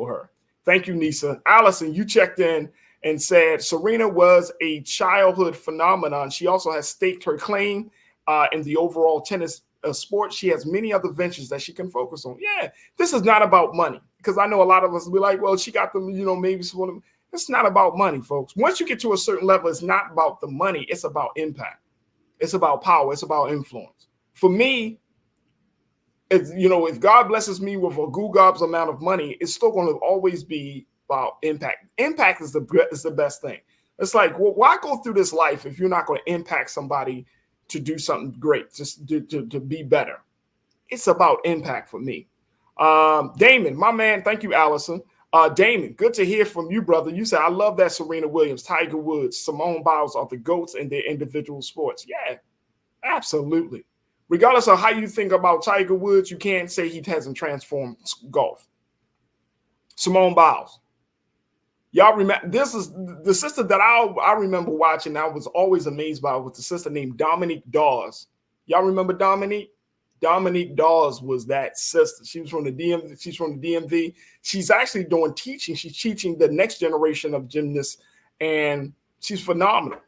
her. Thank you, Nisa. Allison, you checked in and said Serena was a childhood phenomenon. She also has staked her claim in the overall tennis sport. She has many other ventures that she can focus on. Yeah, this is not about money, because I know a lot of us will be like, well, she got them, maybe some of them. It's not about money, folks. Once you get to a certain level, it's not about the money. It's about impact. It's about power. It's about influence. For me, if God blesses me with a gobs amount of money, it's still going to always be about impact. Impact is the best thing. It's like, well, why go through this life if you're not going to impact somebody to do something great, just to be better? It's about impact for me. Damon, my man, thank you, Allison. Damon, good to hear from you, brother. You said, I love that Serena Williams, Tiger Woods, Simone Biles are the GOATs in their individual sports. Yeah, absolutely. Regardless of how you think about Tiger Woods, you can't say he hasn't transformed golf. Simone Biles. Y'all remember, this is the sister that I remember watching. I was always amazed by was the sister named Dominique Dawes. Y'all remember Dominique? Dominique Dawes was that sister. She was from the DMV. She's actually doing teaching. She's teaching the next generation of gymnasts and she's phenomenal.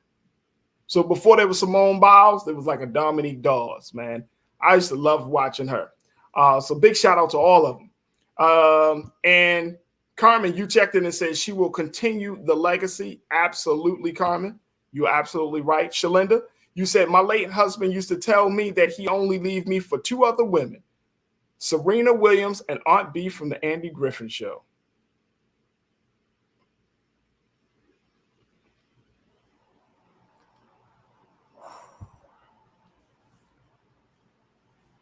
So before there was Simone Biles, there was like a Dominique Dawes, man. I used to love watching her. So big shout out to all of them. And Carmen, you checked in and said she will continue the legacy. Absolutely, Carmen. You're absolutely right. Shalinda, you said my late husband used to tell me that he only leave me for two other women, Serena Williams and Aunt B from the Andy Griffin Show.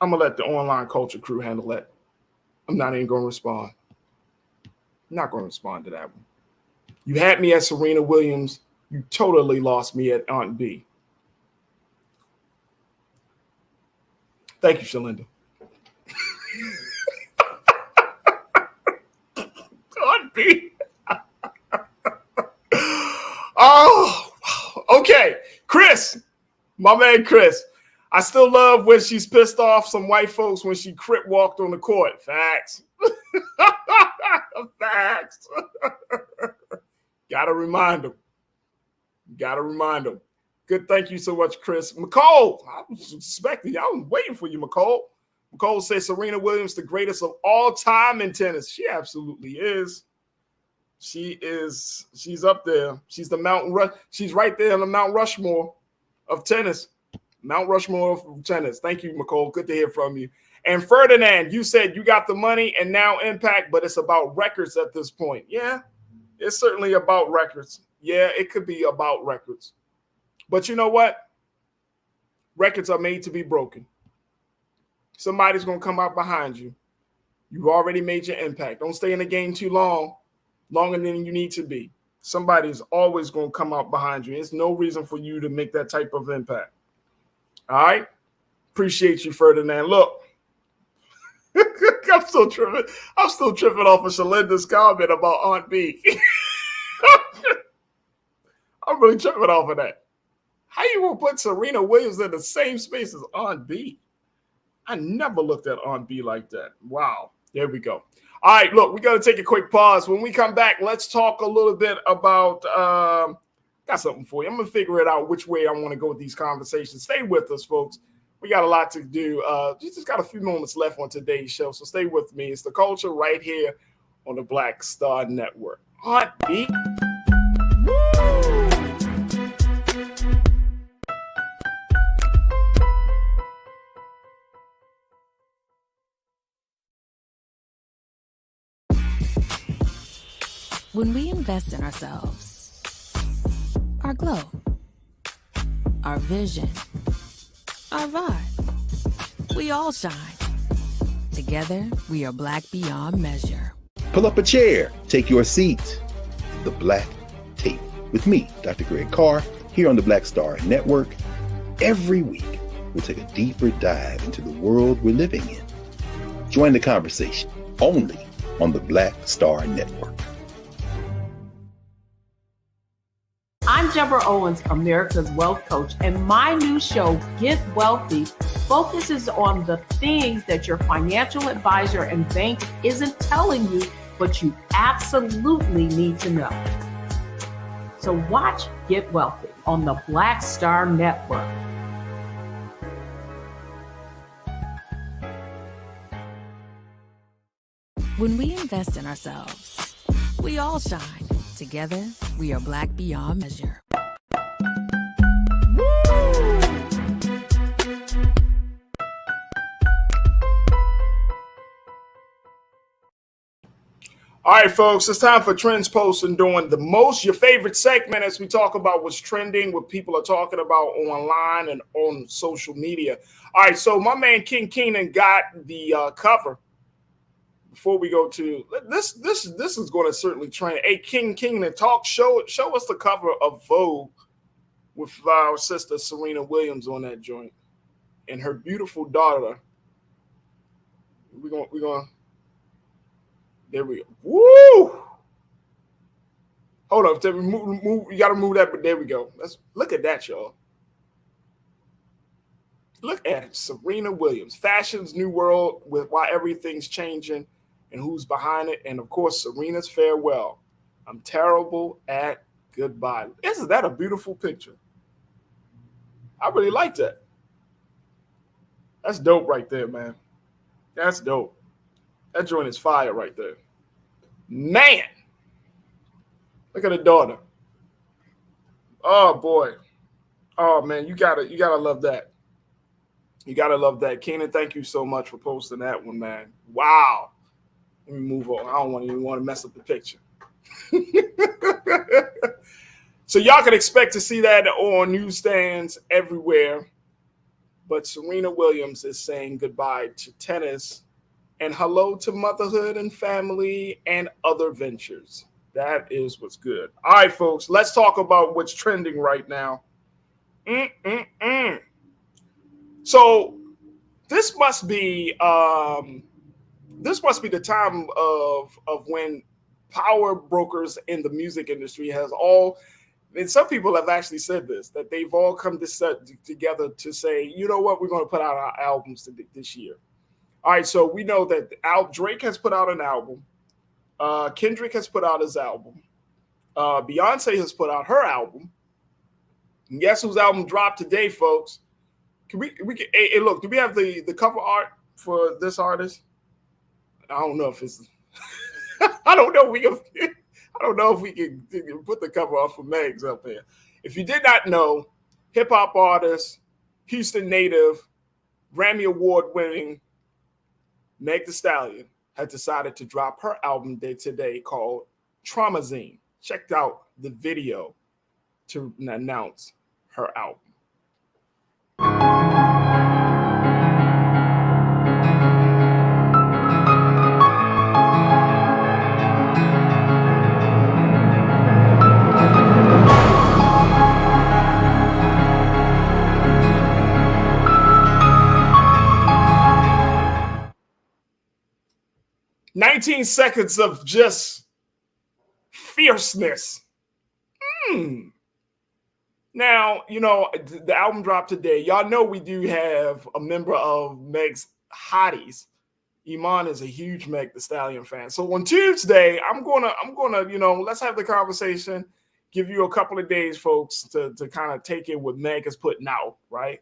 I'm going to let the online culture crew handle that. I'm not even going to respond. I'm not going to respond to that one. You had me at Serena Williams. You totally lost me at Aunt B. Thank you, Shalinda. Aunt B. Oh, okay. Chris, my man Chris. I still love when she's pissed off some white folks when she crip walked on the court. Facts. Facts. Gotta remind them. Good. Thank you so much, Chris. McCall, I was expecting you. I was waiting for you, McCall. McCall says Serena Williams, the greatest of all time in tennis. She absolutely is. She's up there. She's she's right there on the Mount Rushmore of tennis. Mount Rushmore of tennis. Thank you, McCall. Good to hear from you. And Ferdinand, you said you got the money and now Impact, but it's about records at this point. Yeah, it's certainly about records. Yeah, it could be about records. But you know what? Records are made to be broken. Somebody's going to come out behind you. You've already made your impact. Don't stay in the game too long, longer than you need to be. Somebody's always going to come out behind you. There's no reason for you to make that type of impact. All right? Appreciate you, Ferdinand. Look, I'm still tripping off of Shalinda's comment about Aunt B. I'm really tripping off of that. How you gonna put Serena Williams in the same space as Aunt B? I never looked at Aunt B like that. Wow. There we go. All right, look, we got to take a quick pause. When we come back, let's talk a little bit about got something for you. I'm going to figure it out which way I want to go with these conversations. Stay with us, folks. We got a lot to do. Just got a few moments left on today's show, so stay with me. It's The Culture right here on the Black Star Network. Aunt B. When we invest in ourselves, our glow, our vision, our vibe, we all shine. Together, we are black beyond measure. Pull up a chair, take your seat. The Black Tape with me, Dr. Greg Carr, here on the Black Star Network. Every week, we'll take a deeper dive into the world we're living in. Join the conversation only on the Black Star Network. I'm Deborah Owens, America's Wealth Coach, and my new show, Get Wealthy, focuses on the things that your financial advisor and bank isn't telling you, but you absolutely need to know. So watch Get Wealthy on the Black Star Network. When we invest in ourselves, we all shine. Together, we are black beyond measure. All right, folks, it's time for Trends, Posts, and Doing the Most. Your favorite segment as we talk about what's trending, what people are talking about online and on social media. All right, so my man King Keenan got the cover. Before we go to this is going to certainly trend. Hey, King Keenan, show us the cover of Vogue with our sister Serena Williams on that joint and her beautiful daughter. We're going. There we go. Woo! Hold up. Move, you got to move that, but there we go. Look at that, y'all. Look at it. Serena Williams. Fashion's new world with why everything's changing and who's behind it. And, of course, Serena's farewell. I'm terrible at Goodbye. Isn't that a beautiful picture? I really like that. That's dope right there, man. That's dope. That joint is fire right there. Man, look at the daughter. Oh boy. Oh man, you gotta love that. You gotta love that. Keenan, thank you so much for posting that one, man. Wow. Let me move on. I don't even want to mess up the picture. So y'all can expect to see that on newsstands everywhere. But Serena Williams is saying goodbye to tennis and hello to motherhood and family and other ventures. That is what's good. All right, folks, let's talk about what's trending right now. So this must be the time of when power brokers in the music industry has all, and some people have actually said this, that they've all come together to say, you know what, we're going to put out our albums this year. All right, so we know that Drake has put out an album. Kendrick has put out his album. Beyonce has put out her album. And guess whose album dropped today, folks? Hey, look, do we have the cover art for this artist? I don't know if it's I don't know if we can put the cover art for Meg's up there. If you did not know, hip hop artist, Houston native, Grammy Award winning Meg Thee Stallion has decided to drop her album today called Traumazine. Checked out the video to announce her album. 19 seconds of just fierceness. Now, you know, the album dropped today. Y'all know we do have a member of Meg's hotties. Iman is a huge Meg Thee Stallion fan. So on Tuesday, I'm gonna, you know, let's have the conversation. Give you a couple of days, folks, to kind of take in what Meg is putting out, right?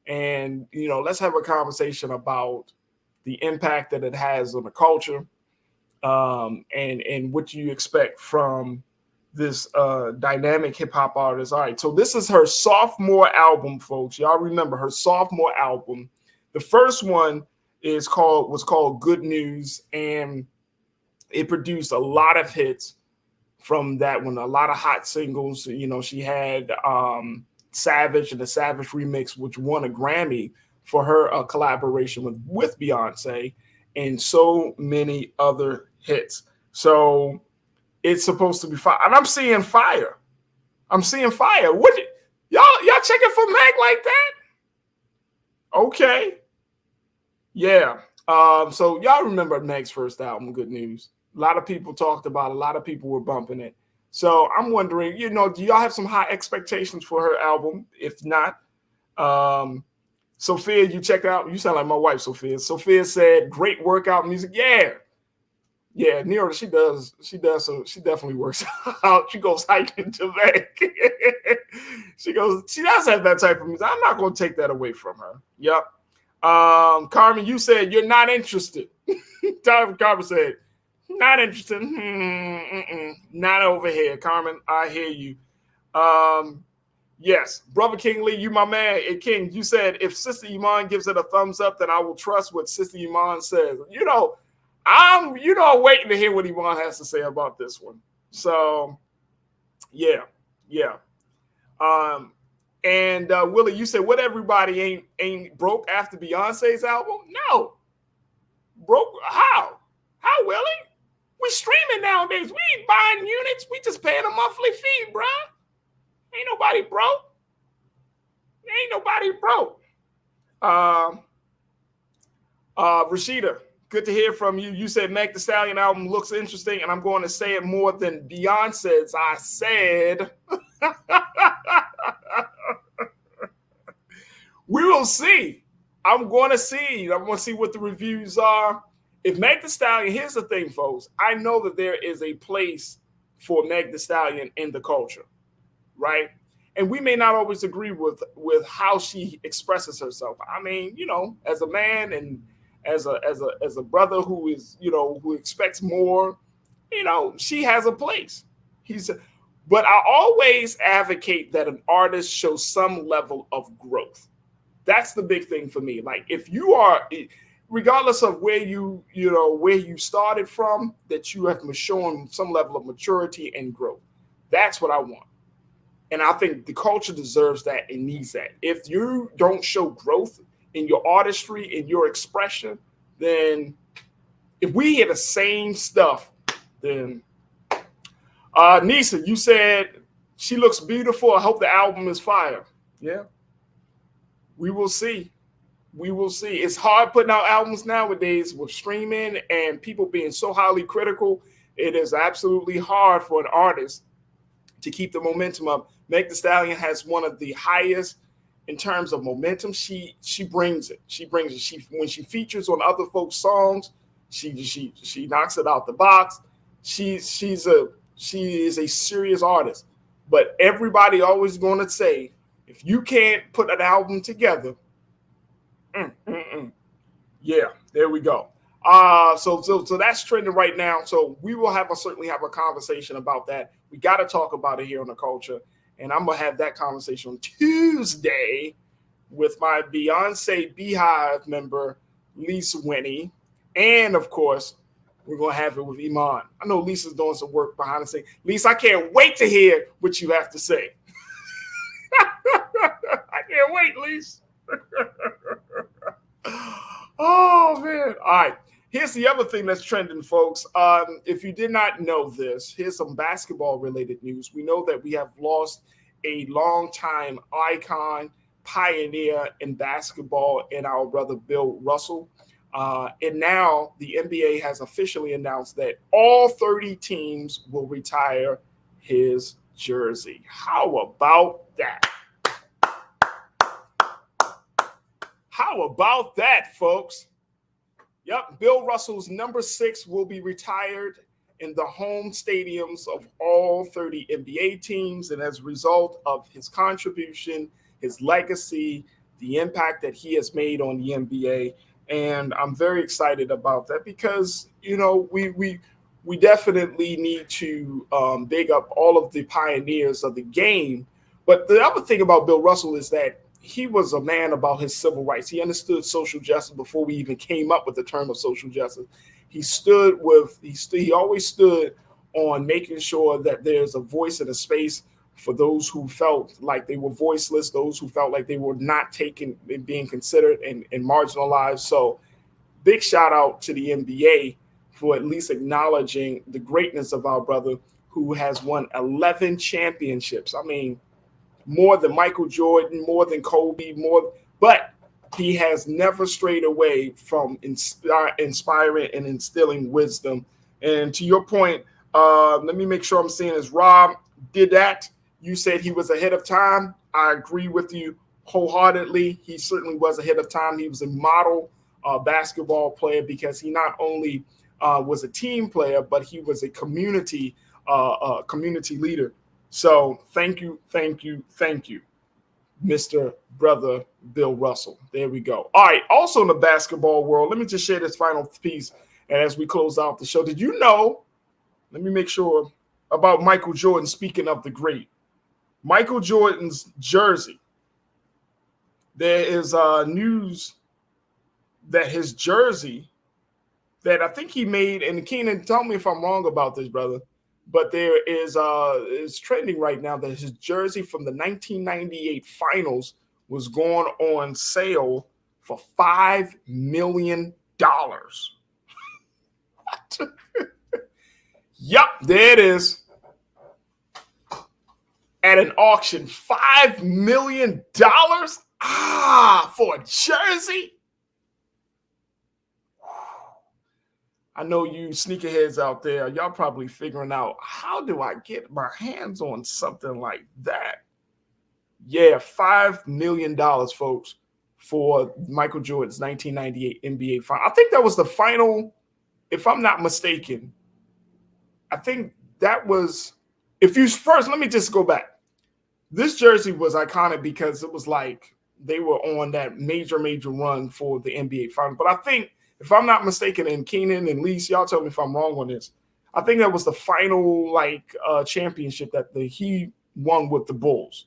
And, you know, let's have a conversation about the impact that it has on the culture, and what you expect from this dynamic hip hop artist. All right, so this is her sophomore album, folks. Y'all remember her sophomore album. The first one was called Good News, and it produced a lot of hits from that one, a lot of hot singles. You know, she had Savage and the Savage remix, which won a Grammy for her collaboration with Beyonce, and so many other hits. So it's supposed to be fire. And I'm seeing fire. What y'all checking for Meg like that? Okay. Yeah. So y'all remember Meg's first album, Good News. A lot of people talked about it. A lot of people were bumping it. So I'm wondering, you know, do y'all have some high expectations for her album? If not, Sophia, you checked out. You sound like my wife, Sophia. Sophia said, great workout music. Yeah, Nero, she does. So she definitely works out. She goes hiking to Meg. She does have that type of music. I'm not going to take that away from her. Yep. Carmen, you said you're not interested. Carmen said, not interested. Not over here, Carmen. I hear you. Yes, Brother King Lee, you my man. And King, you said if Sister Iman gives it a thumbs up, then I will trust what Sister Iman says. You know, I'm waiting to hear what Iman has to say about this one. So, yeah. And Willie, you said what, everybody ain't broke after Beyonce's album? No, broke how? How, Willie? We streaming nowadays. We ain't buying units. We just paying a monthly fee, bruh. Ain't nobody broke. Rashida, good to hear from you. You said Meg Thee Stallion album looks interesting, and I'm going to say it more than Beyonce's. I said, we will see. I'm going to see what the reviews are. If Meg Thee Stallion, here's the thing, folks. I know that there is a place for Meg Thee Stallion in the culture, right? And we may not always agree with how she expresses herself. I mean, you know, as a man and as a brother who is, you know, who expects more, you know, she has a place. But I always advocate that an artist shows some level of growth. That's the big thing for me. Like, if you are, regardless of where where you started from, that you have shown some level of maturity and growth. That's what I want. And I think the culture deserves that and needs that. If you don't show growth in your artistry, in your expression, then if we hear the same stuff, then Nisa, you said she looks beautiful. I hope the album is fire. Yeah. We will see. We will see. It's hard putting out albums nowadays with streaming and people being so highly critical. It is absolutely hard for an artist to keep the momentum up. Meg Thee Stallion has one of the highest in terms of momentum. She brings it. She brings it. When she features on other folks' songs, she knocks it out the box. She is a serious artist. But everybody always going to say, if you can't put an album together, yeah, there we go. So that's trending right now. So we will certainly have a conversation about that. We got to talk about it here on The Culture. And I'm going to have that conversation on Tuesday with my Beyonce Beehive member, Lisa Winnie. And, of course, we're going to have it with Iman. I know Lisa's doing some work behind the scenes. Lisa, I can't wait to hear what you have to say. I can't wait, Lisa. Oh, man. All right. Here's the other thing that's trending, folks. If you did not know this, here's some basketball-related news. We know that we have lost a longtime icon, pioneer in basketball, in our brother Bill Russell. And now the NBA has officially announced that all 30 teams will retire his jersey. How about that? How about that, folks? Yep, Bill Russell's number 6 will be retired in the home stadiums of all 30 NBA teams. And as a result of his contribution, his legacy, the impact that he has made on the NBA. And I'm very excited about that because, you know, we definitely need to big up all of the pioneers of the game. But the other thing about Bill Russell is that he was a man about his civil rights. He understood social justice before we even came up with the term of social justice. He always stood on making sure that there's a voice and a space for those who felt like they were voiceless, those who felt like they were not taken and being considered and marginalized. So big shout out to the NBA for at least acknowledging the greatness of our brother who has won 11 championships. I mean, more than Michael Jordan, more than Kobe, but he has never strayed away from inspiring and instilling wisdom. And to your point, let me make sure I'm seeing as Rob did that. You said he was ahead of time. I agree with you wholeheartedly. He certainly was ahead of time. He was a model basketball player because he not only was a team player, but he was a community leader. So thank you, Mr. Brother Bill Russell. There we go. All right. Also in the basketball world, let me just share this final piece as we close out the show. Did you know, let me make sure, about Michael Jordan, speaking of the great, Michael Jordan's jersey. There is news that his jersey that I think he made, and Keenan, tell me if I'm wrong about this, brother, but there is trending right now that his jersey from the 1998 finals was going on sale for $5 million. Yup, there it is. At an auction, $5 million? For a jersey? I know you sneakerheads out there, y'all probably figuring out, how do I get my hands on something like that? Yeah, $5 million, folks, for Michael Jordan's 1998 NBA final. I think that was the final, if I'm not mistaken. I think that was, if you first, let me just go back. This jersey was iconic because it was like they were on that major run for the NBA Finals. But I think, if I'm not mistaken, and Keenan and Lise, y'all tell me if I'm wrong on this, I think that was the final championship that he won with the Bulls.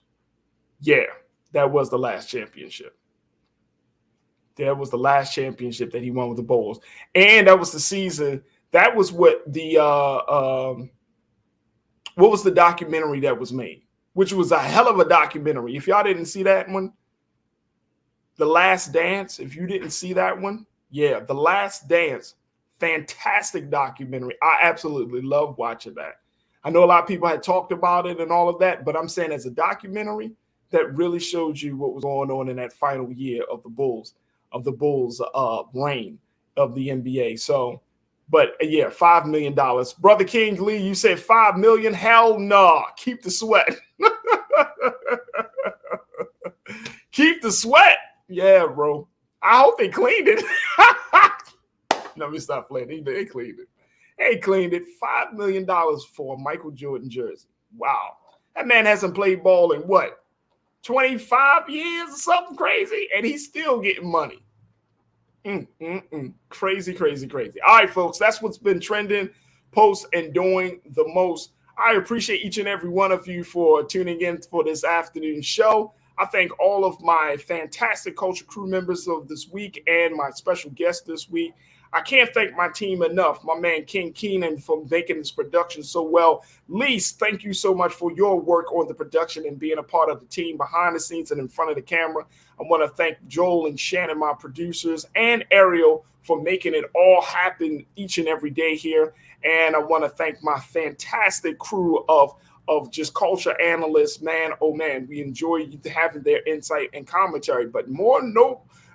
Yeah, that was the last championship. That was the last championship that he won with the Bulls. And that was the season. That was what was the documentary that was made, which was a hell of a documentary. If y'all didn't see that one, The Last Dance, if you didn't see that one, yeah, The Last Dance, fantastic documentary. I absolutely love watching that. I know a lot of people had talked about it and all of that, but I'm saying as a documentary, that really showed you what was going on in that final year of the Bulls reign of the NBA. So, but yeah, $5 million. Brother King Lee, you said $5 million? Hell no. Keep the sweat. Keep the sweat. Yeah, bro. I hope they cleaned it. Let me stop playing. They cleaned it. They cleaned it. $5 million for a Michael Jordan jersey. Wow. That man hasn't played ball in what? 25 years or something crazy, and he's still getting money. Crazy. All right, folks, that's what's been trending, posts, and doing the most. I appreciate each and every one of you for tuning in for this afternoon show. I thank all of my fantastic Culture Crew members of this week and my special guest this week. I can't thank my team enough. My man King Keenan for making this production so well. Lise, thank you so much for your work on the production and being a part of the team behind the scenes and in front of the camera. I want to thank Joel and Shannon, my producers, and Ariel for making it all happen each and every day here. And I want to thank my fantastic crew of just culture analysts. Man, oh man, we enjoy having their insight and commentary. But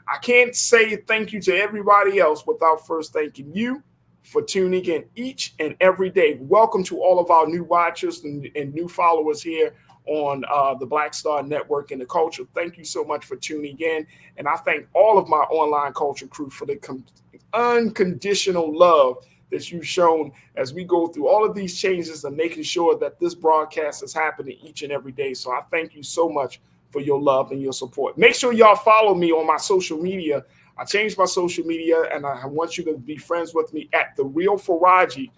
I can't say thank you to everybody else without first thanking you for tuning in each and every day. Welcome to all of our new watchers and new followers here on the Black Star Network and the Culture. Thank you so much for tuning in. And I thank all of my online Culture Crew for the unconditional love that you've shown as we go through all of these changes and making sure that this broadcast is happening each and every day. So I thank you so much for your love and your support. Make sure y'all follow me on my social media. I changed my social media, and I want you to be friends with me at The Real Farajii.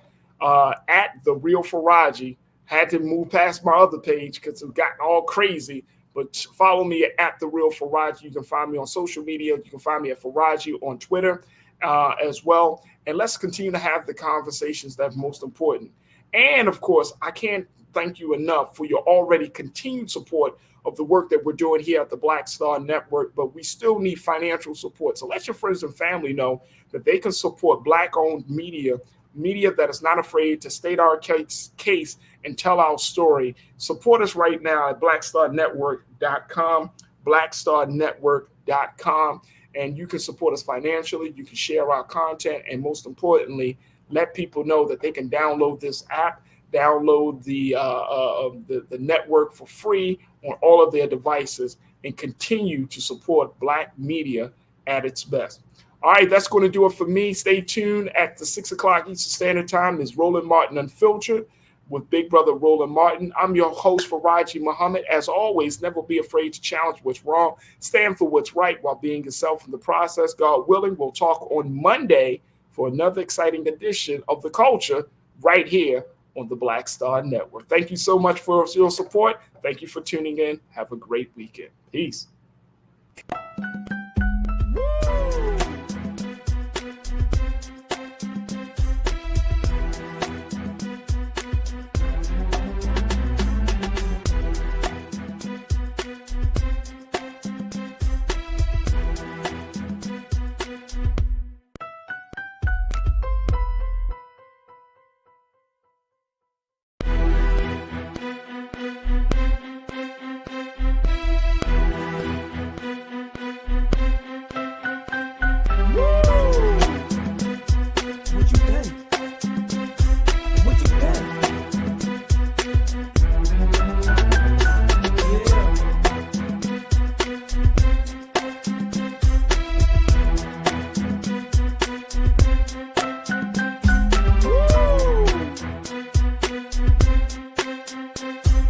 At The Real Farajii. Had to move past my other page because it's gotten all crazy. But follow me at The Real Farajii. You can find me on social media. You can find me at Farajii on Twitter as well. And let's continue to have the conversations that's most important. And, of course, I can't thank you enough for your already continued support of the work that we're doing here at the Black Star Network, but we still need financial support. So let your friends and family know that they can support Black-owned media that is not afraid to state our case and tell our story. Support us right now at blackstarnetwork.com, blackstarnetwork.com, and you can support us financially. You can share our content, and most importantly, let people know that they can download this app, download the network for free on all of their devices, and continue to support Black media at its best. All right, that's going to do it for me. Stay tuned at the 6 o'clock Eastern Standard Time. Is Roland Martin Unfiltered with Big Brother Roland Martin. I'm your host, Farajii Muhammad. As always, never be afraid to challenge what's wrong. Stand for what's right while being yourself in the process. God willing, we'll talk on Monday for another exciting edition of The Culture right here on the Black Star Network. Thank you so much for your support. Thank you for tuning in. Have a great weekend. Peace.